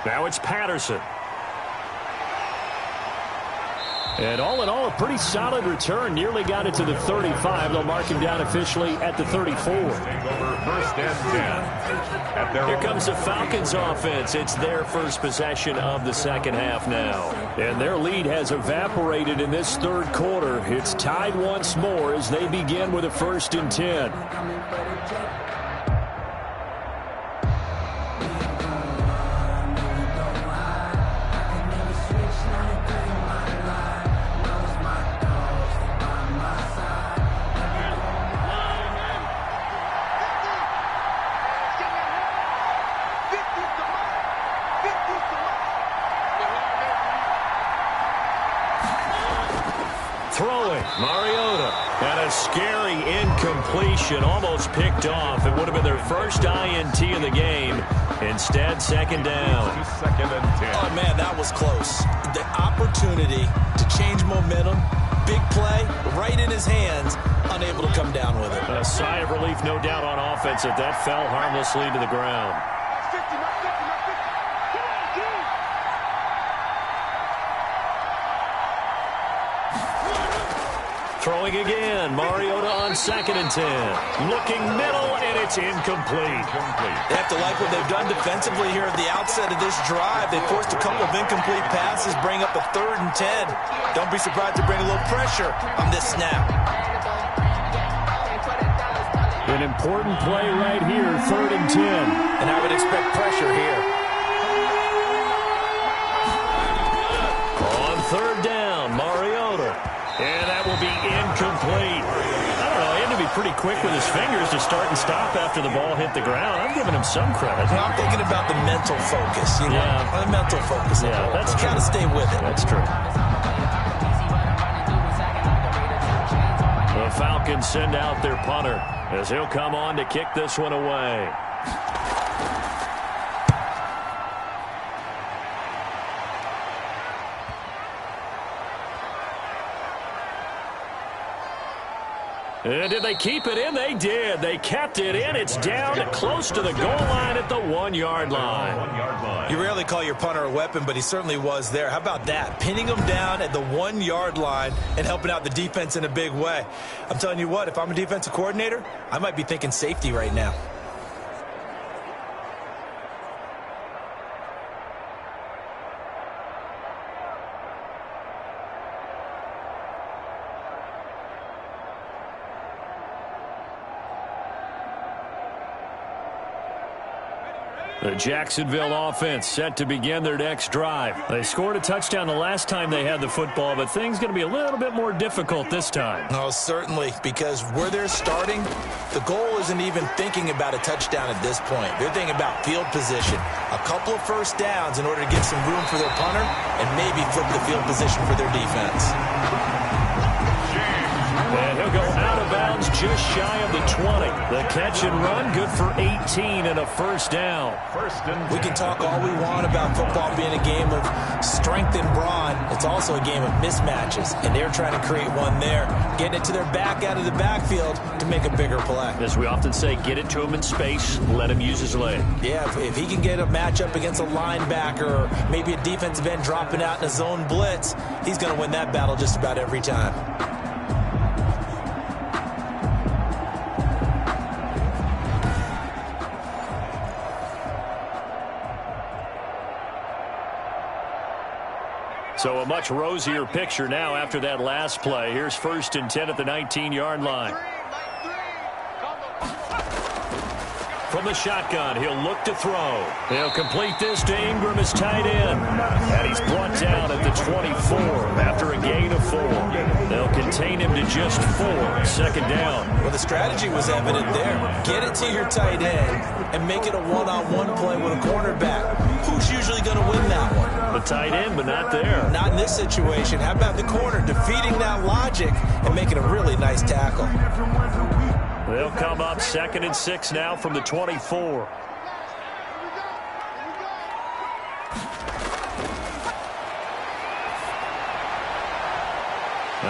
Now it's Patterson. And all in all, a pretty solid return. Nearly got it to the 35. They'll mark him down officially at the 34. First and 10. Here comes the Falcons offense. It's their first possession of the second half now. And their lead has evaporated in this 3rd quarter. It's tied once more as they begin with a 1st and 10. Throwing, Mariota, and a scary incompletion, almost picked off. It would have been their first INT in the game. Instead, 2nd down. 2nd and 10. Oh, man, that was close. The opportunity to change momentum, big play, right in his hands, unable to come down with it. A sigh of relief, no doubt, on offense if that fell harmlessly to the ground. Throwing again, Mariota on 2nd and 10. Looking middle, and it's incomplete. They have to like what they've done defensively here at the outset of this drive. They forced a couple of incomplete passes, bring up a 3rd and 10. Don't be surprised to bring a little pressure on this snap. An important play right here, 3rd and 10. And I would expect pressure here. On 3rd down, Mariota. And that will be incomplete. I don't know, he had to be pretty quick with his fingers to start and stop after the ball hit the ground. I'm giving him some credit. I'm thinking about the mental focus, you know. Yeah. The mental focus. Yeah, that's true. Got to stay with it. That's true. The Falcons send out their punter as he'll come on to kick this one away. And did they keep it in? They did. They kept it in. It's down close to the goal line at the 1-yard line. You rarely call your punter a weapon, but he certainly was there. How about that? Pinning him down at the 1-yard line and helping out the defense in a big way. I'm telling you what, if I'm a defensive coordinator, I might be thinking safety right now. The Jacksonville offense set to begin their next drive. They scored a touchdown the last time they had the football, but things going to be a little bit more difficult this time. No, certainly, because where they're starting, the goal isn't even thinking about a touchdown at this point. They're thinking about field position, a couple of first downs in order to get some room for their punter and maybe flip the field position for their defense. And he'll go out of bounds just shy of the 20. The catch and run, good for 18 and a first down. We can talk all we want about football being a game of strength and brawn. It's also a game of mismatches, and they're trying to create one there, getting it to their back out of the backfield to make a bigger play. As we often say, get it to him in space, let him use his leg. Yeah, if he can get a matchup against a linebacker or maybe a defensive end dropping out in a zone blitz, he's going to win that battle just about every time. So a much rosier picture now after that last play. Here's 1st and 10 at the 19-yard line. From the shotgun, he'll look to throw. He'll complete this to Ingram, his tight end. And he's brought down at the 24 after a gain of 4. They'll contain him to just 4. 2nd down. Well, the strategy was evident there. Get it to your tight end and make it a one-on-one play with a cornerback. Who's usually going to win that one? The tight end, but not there. Not in this situation. How about the corner defeating that logic and making a really nice tackle? They'll come up 2nd and 6 now from the 24.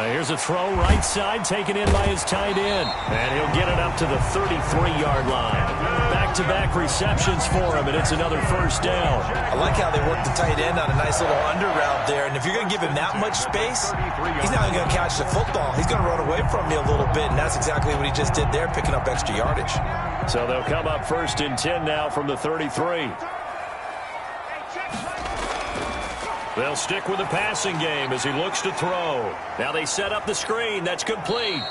Here's a throw right side taken in by his tight end. And he'll get it up to the 33-yard line. Back-to-back receptions for him, and it's another 1st down. I like how they work the tight end on a nice little under route there. And if you're going to give him that much space, he's not going to catch the football. He's going to run away from you a little bit, and that's exactly what he just did there, picking up extra yardage. So they'll come up 1st and 10 now from the 33. They'll stick with the passing game as he looks to throw. Now they set up the screen. That's complete.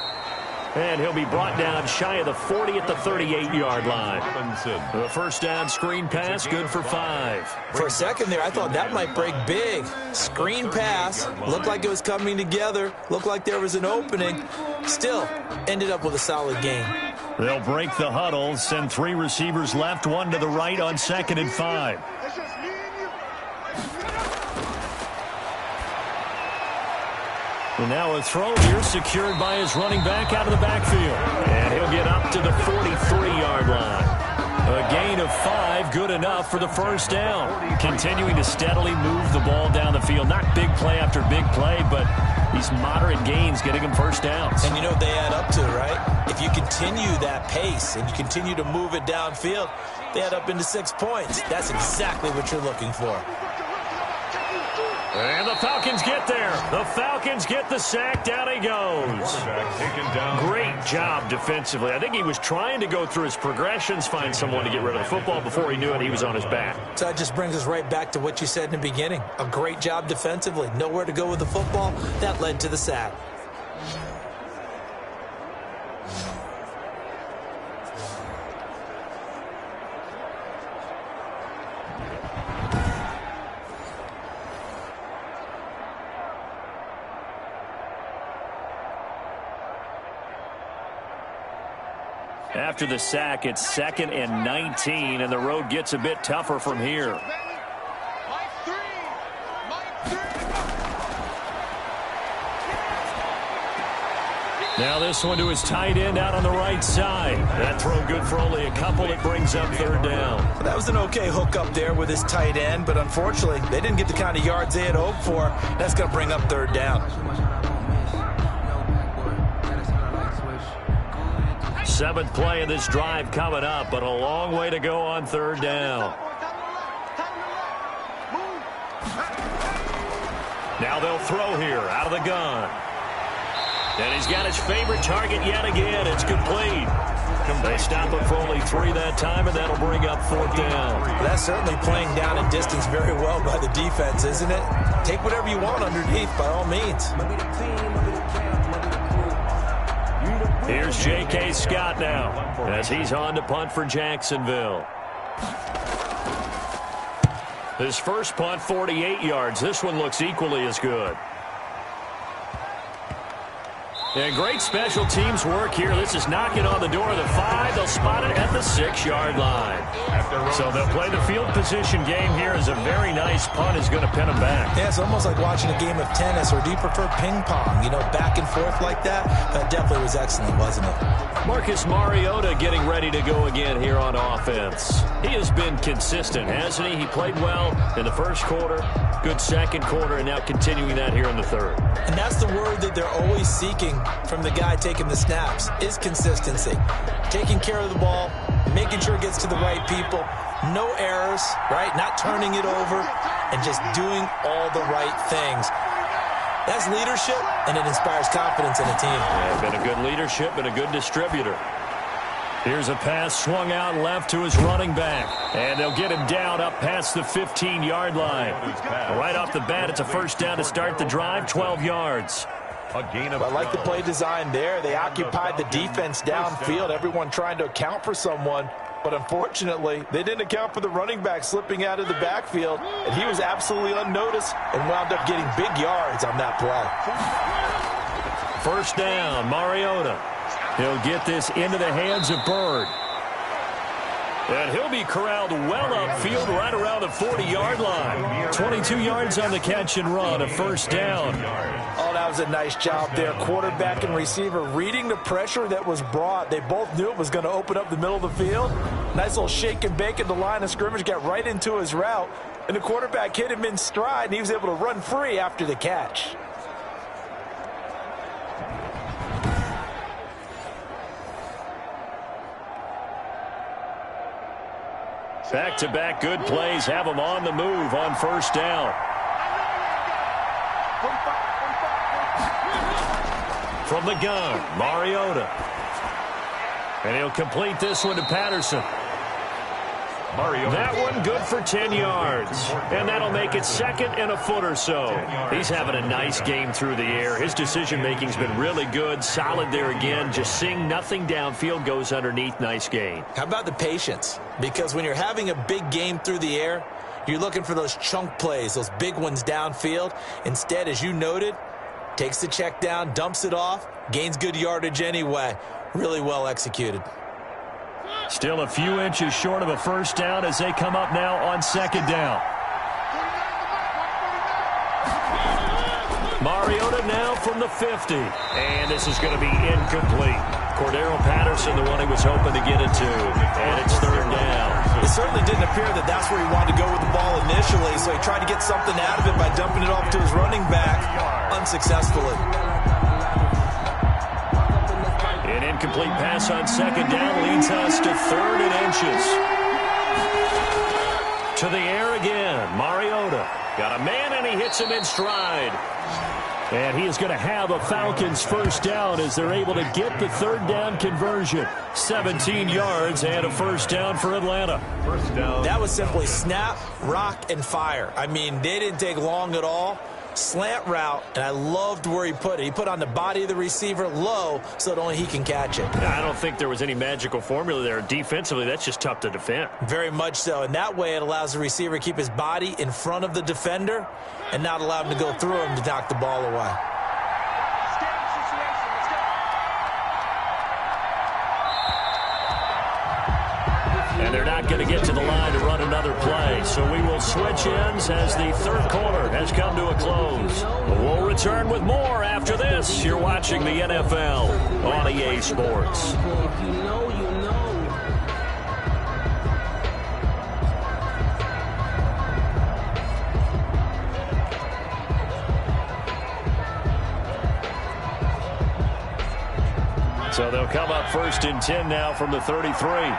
And he'll be brought down shy of the 40 at the 38-yard line. The 1st down screen pass, good for 5. For a second there, I thought that might break big. Screen pass, looked like it was coming together, looked like there was an opening. Still, ended up with a solid gain. They'll break the huddle, send 3 receivers left, 1 to the right on 2nd and 5. And now a throw here secured by his running back out of the backfield. And he'll get up to the 43-yard line. A gain of 5, good enough for the 1st down. Continuing to steadily move the ball down the field. Not big play after big play, but these moderate gains getting him 1st downs. And you know what they add up to, right? If you continue that pace and you continue to move it downfield, they add up into 6 points. That's exactly what you're looking for. And the Falcons get there. The Falcons get the sack. Down he goes. Great job defensively. I think he was trying to go through his progressions, find someone to get rid of the football. Before he knew it, he was on his back. So that just brings us right back to what you said in the beginning. A great job defensively. Nowhere to go with the football. That led to the sack. After the sack, it's 2nd and 19, and the road gets a bit tougher from here. Now this one to his tight end out on the right side. That throw good for only a couple. It brings up 3rd down. That was an okay hook up there with his tight end, but unfortunately, they didn't get the kind of yards they had hoped for. That's going to bring up 3rd down. 7th play of this drive coming up, but a long way to go on 3rd down. Now they'll throw here out of the gun. And he's got his favorite target yet again. It's complete. They stop it for only 3 that time, and that'll bring up 4th down. That's certainly playing down in distance very well by the defense, isn't it? Take whatever you want underneath, by all means. Here's J.K. Scott now as he's on to punt for Jacksonville. His first punt, 48 yards. This one looks equally as good. And great special teams work here. This is knocking on the door of the 5. They'll spot it at the 6-yard line. So they'll play the field position game here as a very nice punt is going to pin them back. Yeah, it's almost like watching a game of tennis, or do you prefer ping pong? You know, back and forth like that? That definitely was excellent, wasn't it? Marcus Mariota getting ready to go again here on offense. He has been consistent, hasn't he? He played well in the first quarter, good second quarter, and now continuing that here in the third. And that's the word that they're always seeking from the guy taking the snaps, is consistency. Taking care of the ball, making sure it gets to the right people, no errors, right? Not turning it over, and just doing all the right things. That's leadership, and it inspires confidence in a team. Yeah, been a good leadership and a good distributor. Here's a pass swung out left to his running back. And they'll get him down up past the 15-yard line. Right off the bat, it's a first down to start the drive, 12 yards. I like the play design there. They occupied the defense downfield, everyone trying to account for someone. But unfortunately, they didn't account for the running back slipping out of the backfield, and he was absolutely unnoticed and wound up getting big yards on that play. First down, Mariota. He'll get this into the hands of Bird. And he'll be corralled well upfield right around the 40-yard line. 22 yards on the catch and run, a first down. Oh, that was a nice job there. Quarterback and receiver reading the pressure that was brought. They both knew it was going to open up the middle of the field. Nice little shake and bake at the line of scrimmage, got right into his route. And the quarterback hit him in stride, and he was able to run free after the catch. Back-to-back good plays have them on the move on first down. From the gun, Mariota. And he'll complete this one to Patterson. That one good for 10 yards. And that'll make it second and a foot or so. He's having a nice game through the air. His decision-making's been really good. Solid there again. Just seeing nothing downfield, goes underneath. Nice gain. How about the patience? Because when you're having a big game through the air, you're looking for those chunk plays, those big ones downfield. Instead, as you noted, takes the check down, dumps it off, gains good yardage anyway. Really well executed. Still a few inches short of a first down as they come up now on second down. Mariota now from the 50. And this is going to be incomplete. Cordero Patterson, the one he was hoping to get it to. And it's third down. It certainly didn't appear that that's where he wanted to go with the ball initially, so he tried to get something out of it by dumping it off to his running back unsuccessfully. An incomplete pass on second down leads us to third and inches. To the air again, Mariota. Got a man, and he hits him in stride. And he is going to have a Falcons first down as they're able to get the third down conversion. 17 yards and a first down for Atlanta. First down. That was simply snap, rock, and fire. I mean, they didn't take long at all. Slant route, and I loved where he put it. He put on the body of the receiver low so that only he can catch it. I don't think there was any magical formula there. Defensively, that's just tough to defend. Very much so, and that way it allows the receiver to keep his body in front of the defender and not allow him to go through him to knock the ball away. And they're not going to get to the line to run another play. So we will switch ends as the third quarter has come to a close. We'll return with more after this. You're watching the NFL on EA Sports. So they'll come up first and 10 now from the 33.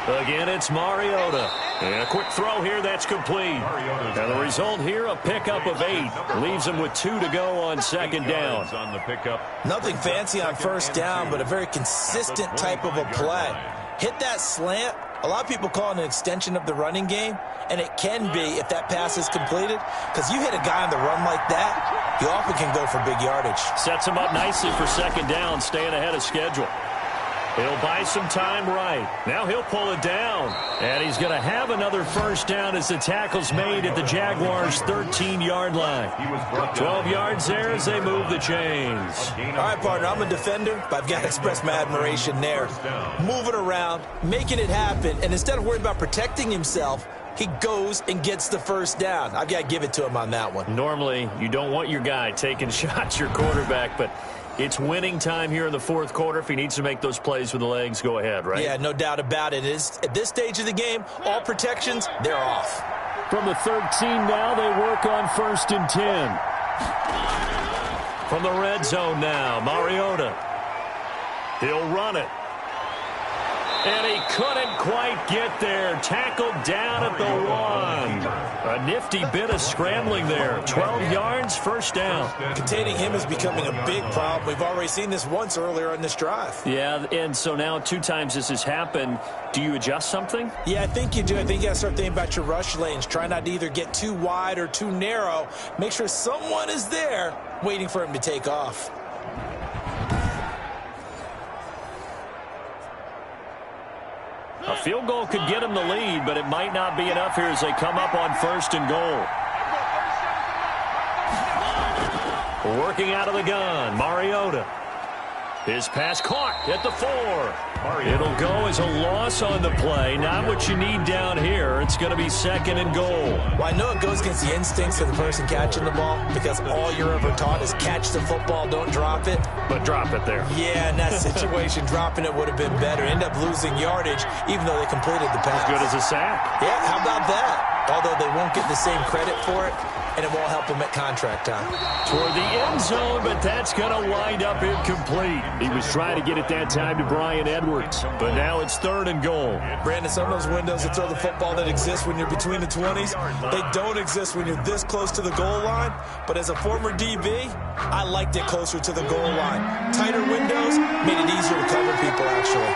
Again, it's Mariota. And a quick throw here, that's complete. And the result here, a pickup of 8. Leaves him with 2 to go on second down. On the pickup. Nothing fancy on first down, but a very consistent type of a play. Hit that slant, A lot of people call it an extension of the running game, and it can be if that pass is completed, because you hit a guy on the run like that, he often can go for big yardage. Sets him up nicely for second down, staying ahead of schedule. He'll buy some time right. Now he'll pull it down. And he's going to have another first down as the tackle's made at the Jaguars' 13-yard line. 12 yards there as they move the chains. All right, partner, I'm a defender, but I've got to express my admiration there. Moving around, making it happen, and instead of worrying about protecting himself, he goes and gets the first down. I've got to give it to him on that one. Normally, you don't want your guy taking shots, your quarterback, but it's winning time here in the fourth quarter. If he needs to make those plays with the legs, go ahead, right? Yeah, no doubt about it. At this stage of the game, all protections, they're off. From the 13 now, they work on 1st and 10. From the red zone now, Mariota. He'll run it. And he couldn't quite get there. Tackled down at the 1. A nifty bit of scrambling there. 12 yards, first down. Containing him is becoming a big problem. We've already seen this once earlier in this drive. Yeah, and so now 2 times this has happened. Do you adjust something? Yeah, I think you do. I think you got to start thinking about your rush lanes. Try not to either get too wide or too narrow. Make sure someone is there waiting for him to take off. A field goal could get him the lead, but it might not be enough here as they come up on 1st and goal. Working out of the gun, Mariota. His pass caught at the 4. It'll go as a loss on the play. Not what you need down here. It's going to be 2nd and goal. Well, I know it goes against the instincts of the person catching the ball because all you're ever taught is catch the football, don't drop it. But drop it there. Yeah, in that situation, dropping it would have been better. End up losing yardage even though they completed the pass. As good as a sack. Yeah, how about that? Although they won't get the same credit for it, and it won't help them at contract time. Toward the end zone, but that's going to wind up incomplete. He was trying to get it that time to Bryan Edwards, but now it's 3rd and goal. Brandon, some of those windows to throw the football that exist when you're between the 20s, they don't exist when you're this close to the goal line. But as a former DB, I liked it closer to the goal line. Tighter windows made it easier to cover people, actually.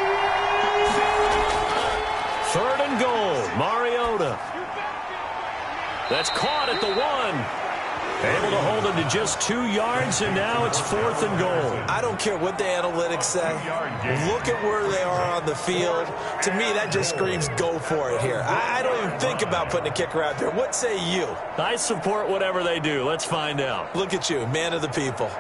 3rd and goal, Mariota. That's caught at the 1. Able to hold him to just 2 yards, and now it's 4th and goal. I don't care what the analytics say. Look at where they are on the field. To me, that just screams go for it here. I don't even think about putting a kicker out there. What say you? I support whatever they do. Let's find out. Look at you, man of the people.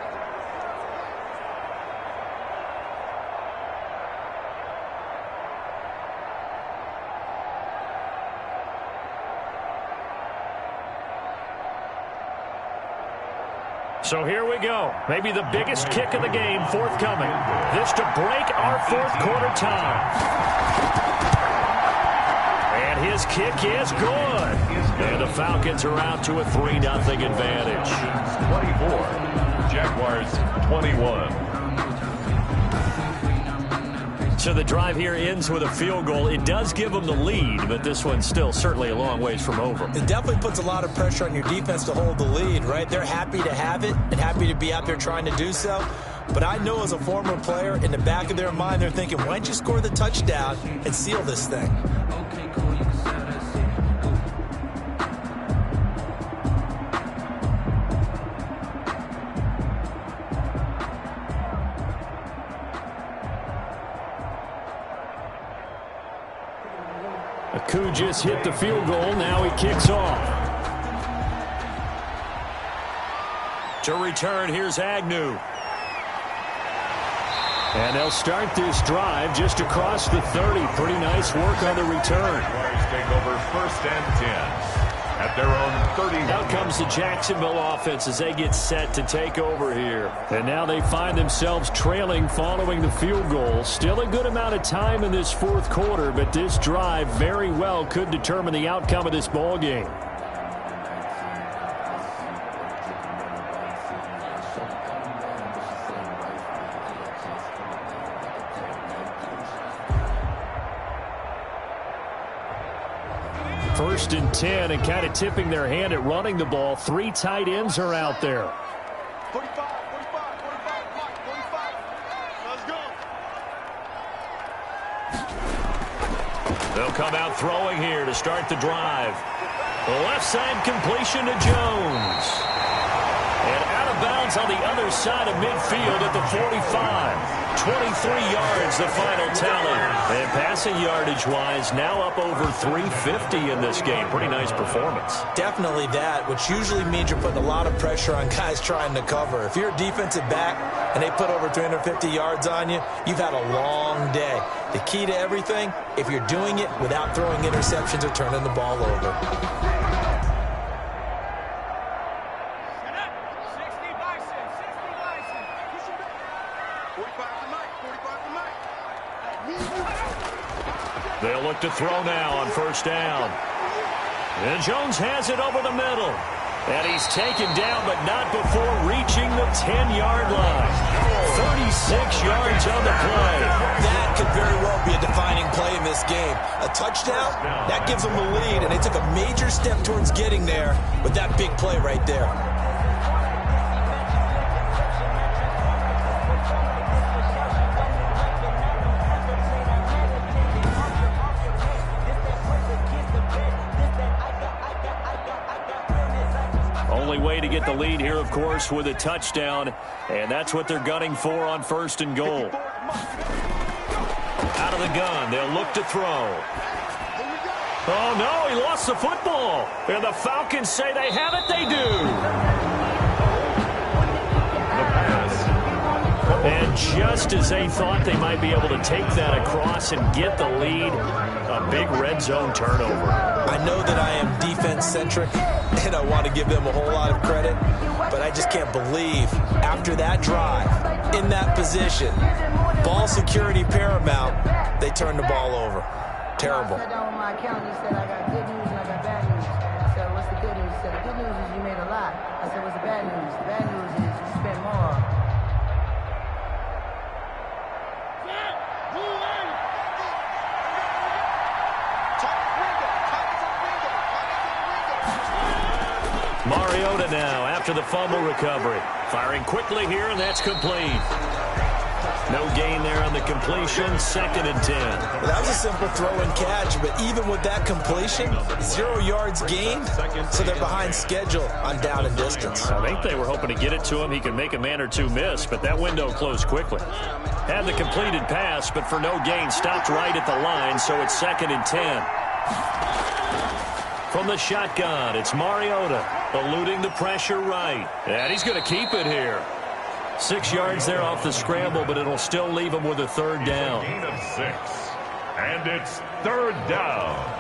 So here we go. Maybe the biggest kick of the game forthcoming. This to break our fourth quarter tie. And his kick is good. And the Falcons are out to a 3-0 advantage. 24. Jaguars 21. So the drive here ends with a field goal. It does give them the lead, but this one's still certainly a long ways from over. It definitely puts a lot of pressure on your defense to hold the lead, right? They're happy to have it and happy to be out there trying to do so. But I know as a former player, in the back of their mind, they're thinking, why don't you score the touchdown and seal this thing? Aku just hit the field goal. Now he kicks off. To return, here's Agnew. And they'll start this drive just across the 30. Pretty nice work on the return. Jaguars take over 1st and 10 at their own 30. Out comes the Jacksonville offense as they get set to take over here. And now they find themselves trailing following the field goal. Still a good amount of time in this fourth quarter, but this drive very well could determine the outcome of this ball game. First and 10, and kind of tipping their hand at running the ball. 3 tight ends are out there. 45, 45, 45. Let's go. They'll come out throwing here to start the drive. The left side completion to Jones. And out of bounds on the other side of midfield at the 45. 23 yards, the final tally. And passing yardage-wise, now up over 350 in this game. Pretty nice performance. Definitely that, which usually means you're putting a lot of pressure on guys trying to cover. If you're a defensive back and they put over 350 yards on you, you've had a long day. The key to everything, if you're doing it without throwing interceptions or turning the ball over. They'll look to throw now on first down. And Jones has it over the middle. And he's taken down, but not before reaching the 10-yard line. 36 yards on the play. That could very well be a defining play in this game. A touchdown, that gives them the lead, and they took a major step towards getting there with that big play right there. Only way to get the lead here, of course, with a touchdown, and that's what they're gunning for on first and goal. Out of the gun, they'll look to throw. Oh, no, he lost the football. And the Falcons say they have it. They do. And just as they thought they might be able to take that across and get the lead, a big red zone turnover. I know that I am defense-centric, and I want to give them a whole lot of credit, but I just can't believe after that drive, in that position, ball security paramount, they turned the ball over. Terrible. I sat down with my accountant. He said, I got good news and I got bad news. I said, what's the good news? He said, the good news is you made a lot. I said, what's the bad news? The bad news is you spent more. Mariota now after the fumble recovery. Firing quickly here, and that's complete. No gain there on the completion, 2nd and 10. Well, that was a simple throw and catch, but even with that completion, 0 yards gained, so they're behind schedule on down and distance. I think they were hoping to get it to him. He could make a man or two miss, but that window closed quickly. Had the completed pass, but for no gain, stopped right at the line, so it's 2nd and 10. From the shotgun, it's Mariota, eluding the pressure right. And he's going to keep it here. 6 yards there off the scramble, but it'll still leave him with a 3rd down. Gain of 6, and it's 3rd down.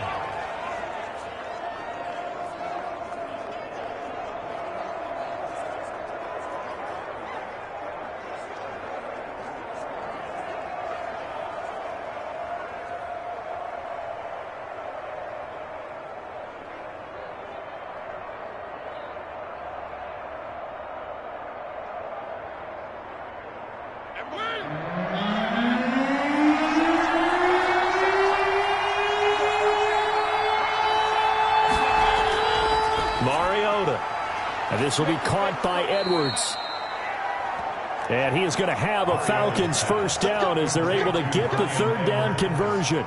Mariota. And this will be caught by Edwards. And he is going to have a Falcons 1st down as they're able to get the 3rd down conversion.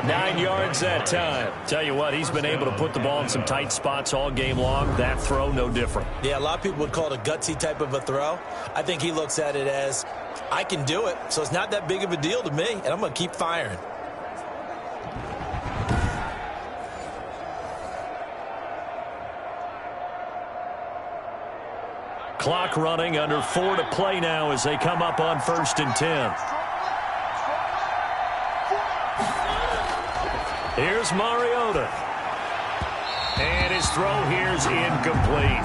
9 yards that time. Tell you what, he's been able to put the ball in some tight spots all game long. That throw, no different. Yeah, a lot of people would call it a gutsy type of a throw. I think he looks at it as, I can do it, so it's not that big of a deal to me, and I'm going to keep firing. Clock running, under 4 to play now as they come up on 1st and 10. Here's Mariota. And his throw here's incomplete.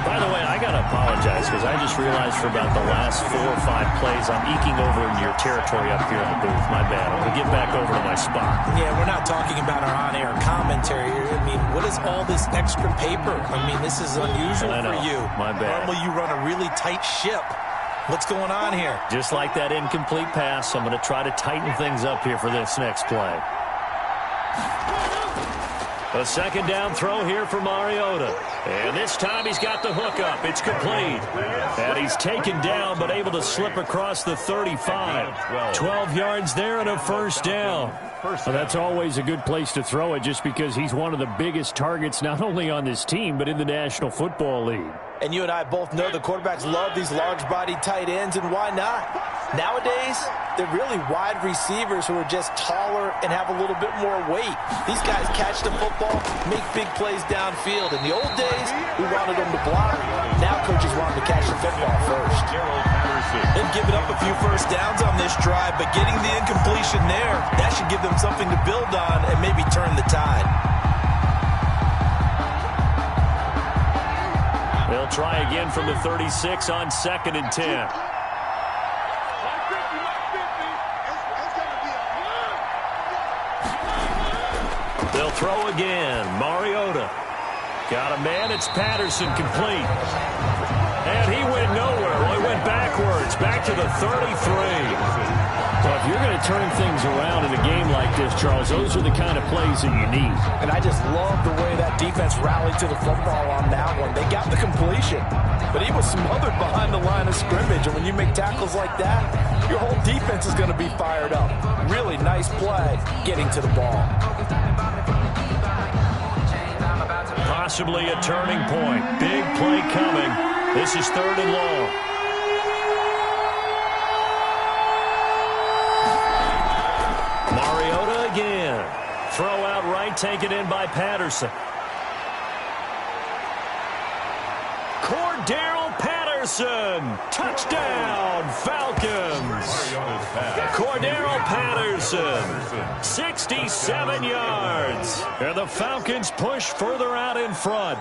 By the way, I got to apologize because I just realized for about the last 4 or 5 plays I'm eking over into your territory up here in the booth. My bad. I'm going to get back over to my spot. Yeah, we're not talking about our on-air commentary here. I mean, what is all this extra paper? I mean, this is unusual for you. My bad. Normally you run a really tight ship. What's going on here? Just like that incomplete pass, I'm going to try to tighten things up here for this next play. A second down throw here for Mariota. And this time he's got the hook up. It's complete. And he's taken down but able to slip across the 35. 12 yards there and a first down. Well, that's always a good place to throw it just because he's one of the biggest targets not only on this team but in the National Football League. And you and I both know the quarterbacks love these large-bodied tight ends, and why not? Nowadays, they're really wide receivers who are just taller and have a little bit more weight. These guys catch the football, make big plays downfield. In the old days, we wanted them to block. Now coaches want them to catch the football first. They've given up a few first downs on this drive, but getting the incompletion there, that should give them something to build on and maybe turn the tide. They'll try again from the 36 on 2nd and 10. They'll throw again. Mariota. Got a man. It's Patterson, complete. And he went nowhere. Well, he went backwards. Back to the 33. Well, if you're going to turn things around in a game like this, Charles, those are the kind of plays that you need. And I just love the way that defense rallied to the football on that one. They got the completion, but he was smothered behind the line of scrimmage. And when you make tackles like that, your whole defense is going to be fired up. Really nice play getting to the ball. Possibly a turning point. Big play coming. This is 3rd and long. Mariota again. Throw out right, taken in by Patterson. Cordero Patterson. Touchdown, Falcons. Cordero Patterson. 67 yards. And the Falcons push further out in front.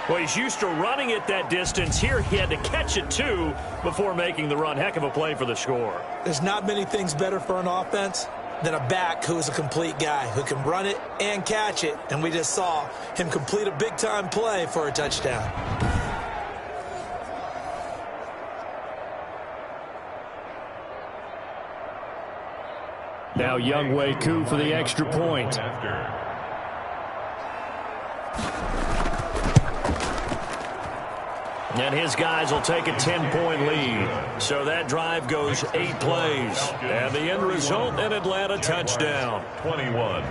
Well, he's used to running it that distance. Here he had to catch it, too, before making the run. Heck of a play for the score. There's not many things better for an offense than a back who is a complete guy who can run it and catch it. And we just saw him complete a big-time play for a touchdown. Now Younghoe Koo for the extra point. And his guys will take a 10-point lead. So that drive goes 8 plays. And the end result, an Atlanta touchdown. 21.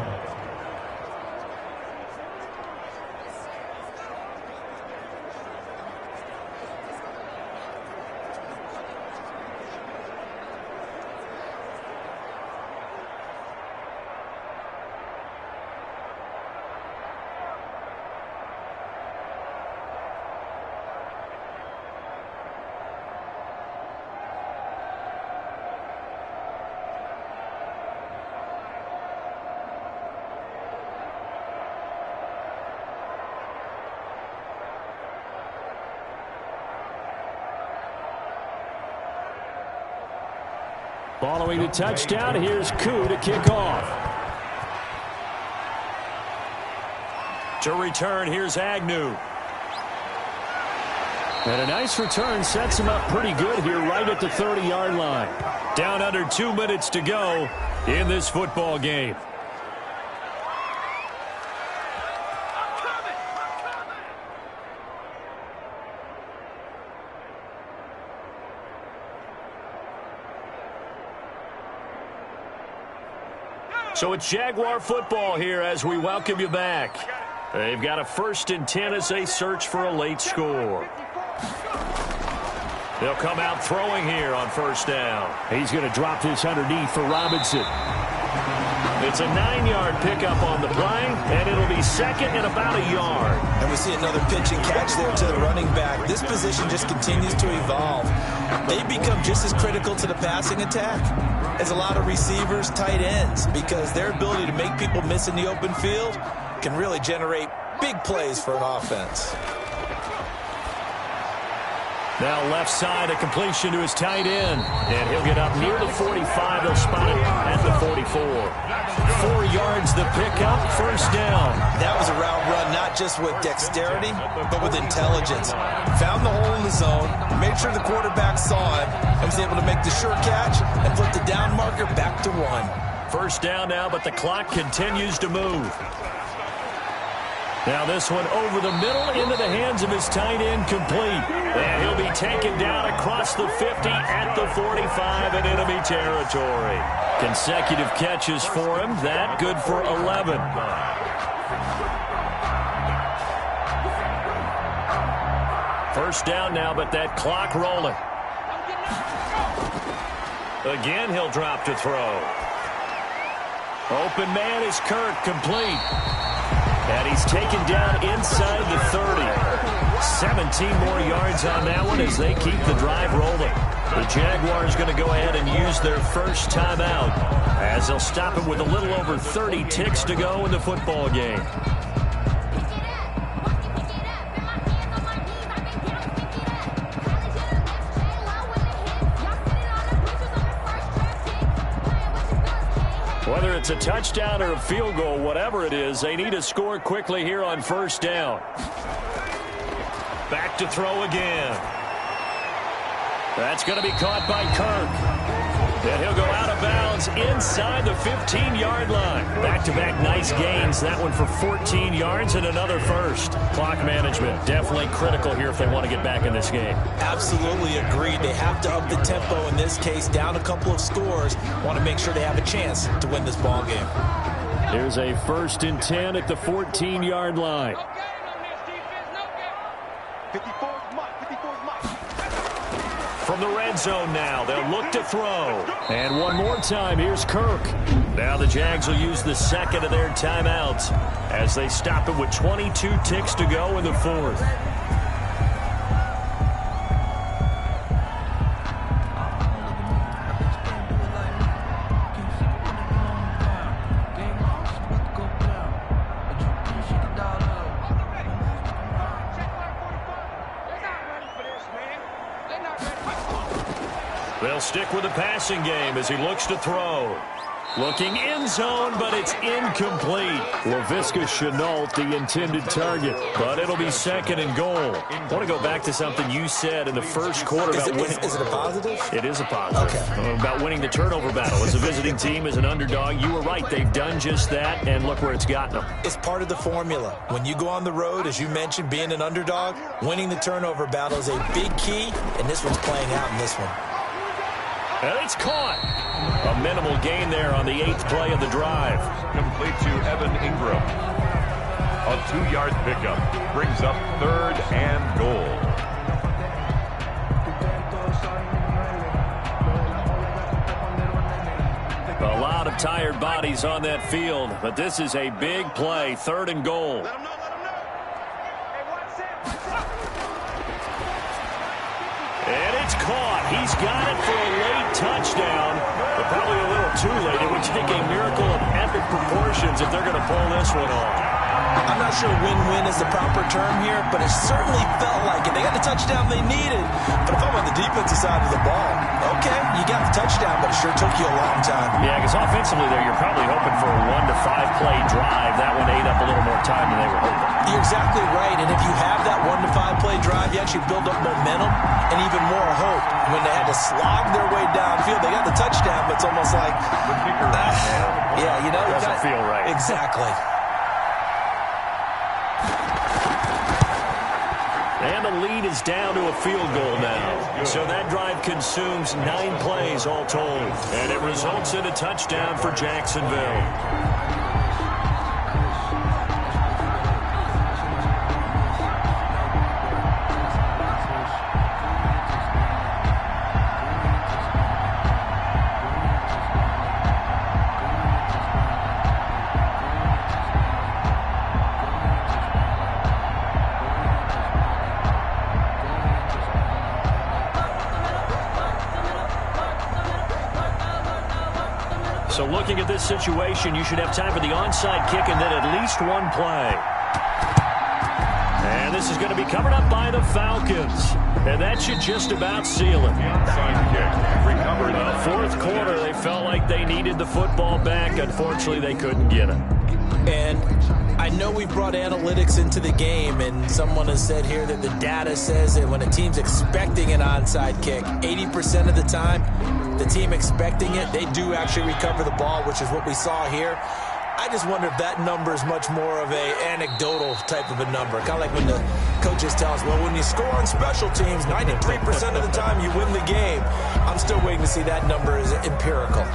Following the touchdown, here's Koo to kick off. To return, here's Agnew. And a nice return sets him up pretty good here right at the 30-yard line. Down under 2 minutes to go in this football game. So it's Jaguar football here as we welcome you back. They've got a 1st and 10 as they search for a late score. They'll come out throwing here on 1st down. He's going to drop this underneath for Robinson. It's a 9-yard pickup on the play, and it'll be 2nd and about a yard. And we see another pitch and catch there to the running back. This position just continues to evolve. They become just as critical to the passing attack as a lot of receivers, tight ends, because their ability to make people miss in the open field can really generate big plays for an offense. Now left side, a completion to his tight end. And he'll get up near the 45. They'll spot it at the 44. 4 yards the pickup, 1st down. That was a route run, not just with dexterity, but with intelligence. Found the hole in the zone, made sure the quarterback saw him, and was able to make the sure catch and flip the down marker back to 1. 1st down now, but the clock continues to move. Now this one over the middle into the hands of his tight end, complete. And he'll be taken down across the 50 at the 45 in enemy territory. Consecutive catches for him. That good for 11. First down now, but that clock rolling. Again, he'll drop to throw. Open man is Kirk, complete. And he's taken down inside the 30. 17 more yards on that one as they keep the drive rolling. The Jaguars going to go ahead and use their first timeout as they'll stop it with a little over 30 ticks to go in the football game. Whether it's a touchdown or a field goal, whatever it is, they need to score quickly here on first down. Back to throw again. That's going to be caught by Kirk. And he'll go out of bounds inside the 15-yard line. Back-to-back nice gains. That one for 14 yards and another first. Clock management definitely critical here if they want to get back in this game. Absolutely agreed. They have to up the tempo in this case, down a couple of scores. Want to make sure they have a chance to win this ball game. There's a 1st and 10 at the 14-yard line. From the red zone now, they'll look to throw. And one more time, here's Kirk. Now the Jags will use the second of their timeouts as they stop it with 22 ticks to go in the fourth. They'll stick with the passing game as he looks to throw. Looking end zone, but it's incomplete. Laviska Shenault, the intended target. But it'll be 2nd and goal. I want to go back to something you said in the first quarter about winning. Is it a positive? It is a positive. Okay. About winning the turnover battle. As a visiting team, as an underdog, you were right. They've done just that, and look where it's gotten them. It's part of the formula. When you go on the road, as you mentioned, being an underdog, winning the turnover battle is a big key, and this one's playing out in this one. And it's caught. A minimal gain there on the 8th play of the drive. Complete to Evan Ingram. A 2-yard pickup brings up 3rd and goal. A lot of tired bodies on that field, but this is a big play. 3rd and goal. And it's caught. He's got it for a late touchdown, but probably a little too late. It would take a miracle of epic proportions if they're going to pull this one off. I'm not sure win-win is the proper term here, but it certainly felt like it. They got the touchdown they needed. But if I'm on the defensive side of the ball, okay, you got the touchdown, but it sure took you a long time. Yeah, because offensively there, you're probably hoping for a 1 to 5 play drive. That one ate up a little more time than they were hoping. You're exactly right, and if you have that 1 to 5 play drive, you actually build up momentum and even more hope. When they had to slog their way downfield, they got the touchdown, but it's almost like, yeah, you know, doesn't feel right. Exactly. And the lead is down to a field goal now. So that drive consumes 9 plays all told. And it results in a touchdown for Jacksonville. So looking at this situation, you should have time for the onside kick and then at least 1 play. And this is going to be covered up by the Falcons. And that should just about seal it. Recovered. In the fourth quarter, they felt like they needed the football back. Unfortunately, they couldn't get it. And I know we brought analytics into the game, and someone has said here that the data says that when a team's expecting an onside kick, 80% of the time, the team expecting it, they do actually recover the ball, which is what we saw here. I just wonder if that number is much more of a anecdotal type of a number. Kind of like when the coaches tell us, well, when you score on special teams, 93% of the time you win the game. I'm still waiting to see that number is empirical.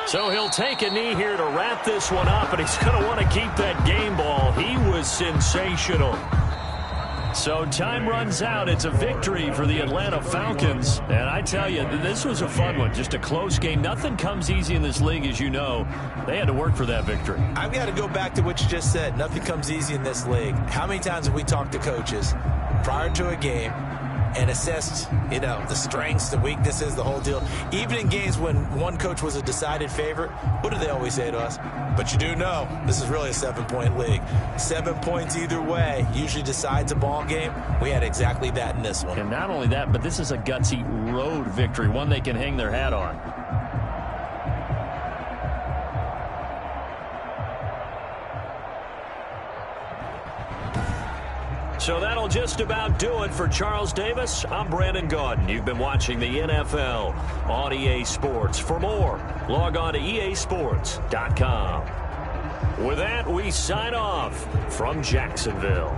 So he'll take a knee here to wrap this one up, and he's going to want to keep that game ball. He was sensational. So time runs out. It's a victory for the Atlanta Falcons. And I tell you, this was a fun one. Just a close game. Nothing comes easy in this league, as you know. They had to work for that victory. I've got to go back to what you just said. Nothing comes easy in this league. How many times have we talked to coaches prior to a game and assessed, the strengths, the weaknesses, the whole deal? Even in games when one coach was a decided favorite, what do they always say to us? But you do know, this is really a 7-point league. 7 points either way usually decides a ball game. We had exactly that in this one. And not only that, but this is a gutsy road victory, one they can hang their hat on. So that'll just about do it for Charles Davis. I'm Brandon Gaudin. You've been watching the NFL on EA Sports. For more, log on to easports.com. With that, we sign off from Jacksonville.